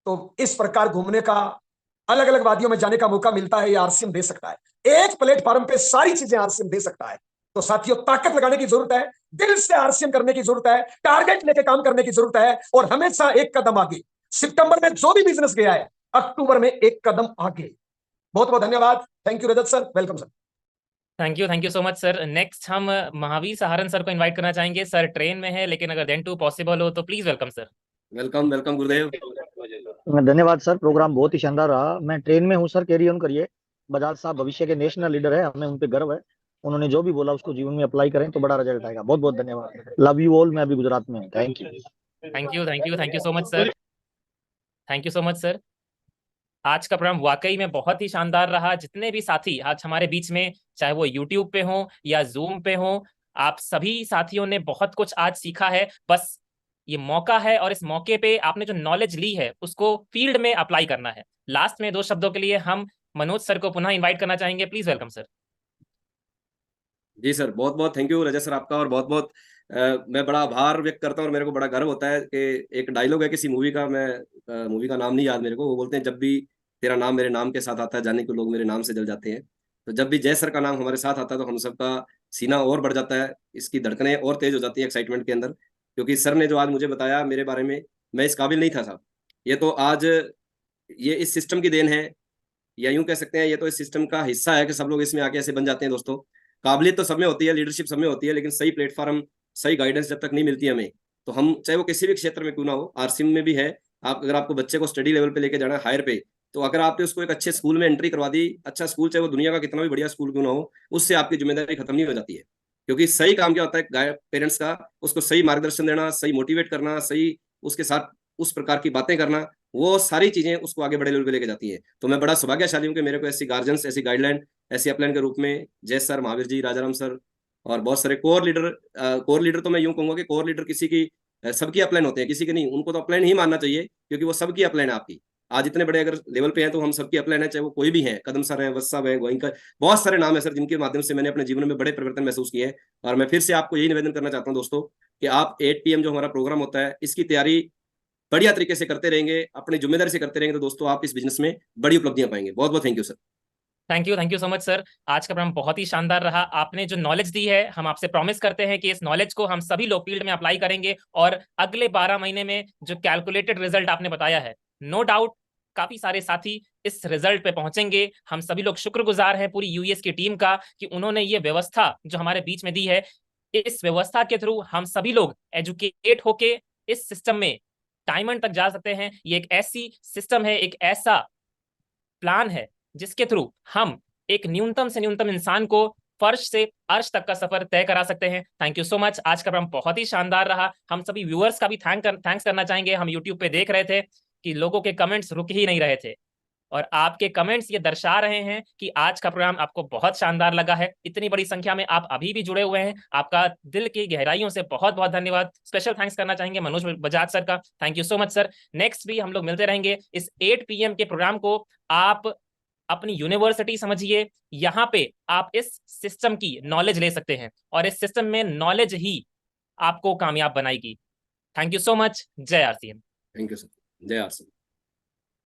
तो इस प्रकार घूमने का, अलग अलग वादियों में जाने का मौका मिलता है, ये आरसीएम दे सकता है। एक प्लेटफॉर्म पे सारी चीजें आरसीएम दे सकता है। तो साथियों, ताकत लगाने की जरूरत है, दिल से आरसीएम करने की जरूरत है, टारगेट लेके काम करने की जरूरत है, और हमेशा एक कदम आगे। सितंबर में जो भी बिजनेस गया है, अक्टूबर में एक कदम आगे। बहुत बहुत धन्यवाद। Thank you Rajat sir, welcome sir. Thank you so much sir. Next हम महावीर सहारन सर को इनवाइट करना चाहेंगे। सर ट्रेन में है, लेकिन अगर देन टू पॉसिबल हो तो please welcome sir. Welcome welcome गुरुदेव। धन्यवाद सर, प्रोग्राम बहुत ही शानदार रहा। मैं ट्रेन में हूँ सर, कैरी ऑन करिए। बजाज साहब भविष्य के नेशनल लीडर है, हमें उन पे गर्व है। उन्होंने जो भी बोला उसको जीवन में अप्लाई करें तो बड़ा रिजल्ट आएगा। बहुत बहुत धन्यवाद। Love you all. मैं अभी गुजरात में हूँ। Thank you so much sir. Thank you so much sir. आज का प्रोग्राम वाकई में बहुत ही शानदार रहा। जितने भी साथी आज हमारे बीच में, चाहे वो यूट्यूब पे हो या जूम पे हो, आप सभी साथियों ने बहुत कुछ आज सीखा है। बस ये मौका है और इस मौके पे आपने जो नॉलेज ली है उसको फील्ड में अप्लाई करना है। लास्ट में 2 शब्दों के लिए हम मनोज सर को पुनः इनवाइट करना चाहेंगे। Please welcome sir. जी सर, बहुत बहुत थैंक यू रजत सर आपका, और बहुत बहुत मैं बड़ा आभार व्यक्त करता हूँ और मेरे को बड़ा गर्व होता है कि एक डायलॉग है किसी मूवी का, मैं मूवी का नाम नहीं याद मेरे को, वो बोलते हैं जब भी तेरा नाम मेरे नाम के साथ आता है जाने को लोग मेरे नाम से जल जाते हैं। तो जब भी जय सर का नाम हमारे साथ आता है तो हम सबका सीना और बढ़ जाता है, इसकी धड़कनें और तेज हो जाती है एक्साइटमेंट के अंदर, क्योंकि सर ने जो आज मुझे बताया मेरे बारे में, मैं इस काबिल नहीं था साहब। ये तो आज ये इस सिस्टम की देन है, या यूं कह सकते हैं ये तो इस सिस्टम का हिस्सा है कि सब लोग इसमें आके ऐसे बन जाते हैं। दोस्तों, काबिलियत तो सब में होती है, लीडरशिप सब में होती है, लेकिन सही प्लेटफॉर्म, सही गाइडेंस जब तक नहीं मिलती हमें, तो हम चाहे वो किसी भी क्षेत्र में क्यों ना हो, आरसीएम में भी है, आप अगर आपको बच्चे को स्टडी लेवल पे लेके जाना है हायर पे, तो अगर आपने उसको एक अच्छे स्कूल में एंट्री करवा दी, अच्छा स्कूल चाहे वो दुनिया का कितना भी बढ़िया स्कूल क्यों ना हो, उससे आपकी जिम्मेदारी खत्म नहीं हो जाती है। क्योंकि सही काम क्या होता है पेरेंट्स का, उसको सही मार्गदर्शन देना, सही मोटिवेट करना, सही उसके साथ उस प्रकार की बातें करना, वो सारी चीजें उसको आगे बड़े लेवल पे लेके जाती है। तो मैं बड़ा सौभाग्यशाली हूँ कि मेरे को ऐसी गार्जियंस, ऐसी गाइडलाइन, ऐसी अपलाइन के रूप में जय सर, महावीर जी, राजाराम सर और बहुत सारे कोर लीडर तो मैं यूं कहूंगा कि कोर लीडर किसी की सबकी अपलाइन होते हैं, किसी के नहीं, उनको तो अपलाइन ही मानना चाहिए, क्योंकि वो सबकी अपलाइन है आपकी। आज इतने बड़े अगर लेवल पे हैं तो हम सबकी अपलाइन है, चाहे वो कोई भी है, कदम सर है, वत्स साहब है, गोइंकर, बहुत सारे नाम है सर जिनके माध्यम से मैंने अपने जीवन में बड़े परिवर्तन महसूस किए हैं। और मैं फिर से आपको यही निवेदन करना चाहता हूँ दोस्तों, कि आप 8 PM जो हमारा प्रोग्राम होता है, इसकी तैयारी बढ़िया तरीके से करते रहेंगे, अपनी जिम्मेदारी से करते रहेंगे, तो दोस्तों आप इस बिजनेस में बड़ी उपलब्धियां पाएंगे। बहुत बहुत thank you sir. Thank you so much sir. आज का प्रोग्राम बहुत ही शानदार रहा। आपने जो नॉलेज दी है, हम आपसे प्रॉमिस करते हैं कि इस नॉलेज को हम सभी लोग फील्ड में अप्लाई करेंगे और अगले 12 महीने में जो कैलकुलेटेड रिजल्ट आपने बताया है, नो डाउट काफी सारे साथी इस रिजल्ट पे पहुंचेंगे। हम सभी लोग शुक्रगुजार हैं पूरी यूएस की टीम का कि उन्होंने ये व्यवस्था जो हमारे बीच में दी है। इस व्यवस्था के थ्रू हम सभी लोग एजुकेट होके इस सिस्टम में डायमंड तक जा सकते हैं। ये एक ऐसी सिस्टम है, एक ऐसा प्लान है जिसके थ्रू हम एक न्यूनतम से न्यूनतम इंसान को फर्श से अर्श तक का सफर तय करा सकते हैं। Thank you so much. आज का प्रोग्राम बहुत ही शानदार रहा। हम सभी व्यूअर्स का भी थैंक्स करना चाहेंगे। हम यूट्यूब पे देख रहे थे कि लोगों के कमेंट्स रुक ही नहीं रहे थे, और आपके कमेंट्स ये दर्शा रहे हैं कि आज का प्रोग्राम आपको बहुत शानदार लगा है। इतनी बड़ी संख्या में आप अभी भी जुड़े हुए हैं, आपका दिल की गहराइयों से बहुत बहुत धन्यवाद। स्पेशल थैंक्स करना चाहेंगे मनोज बजाज सर का। Thank you so much sir. Next भी हम लोग मिलते रहेंगे। इस 8 PM के प्रोग्राम को आप अपनी यूनिवर्सिटी समझिए। यहाँ पे आप इस सिस्टम की नॉलेज ले सकते हैं और इस सिस्टम में नॉलेज ही आपको कामयाब बनाएगी। Thank you so much. जय आरसीएम। Thank you sir. जय आर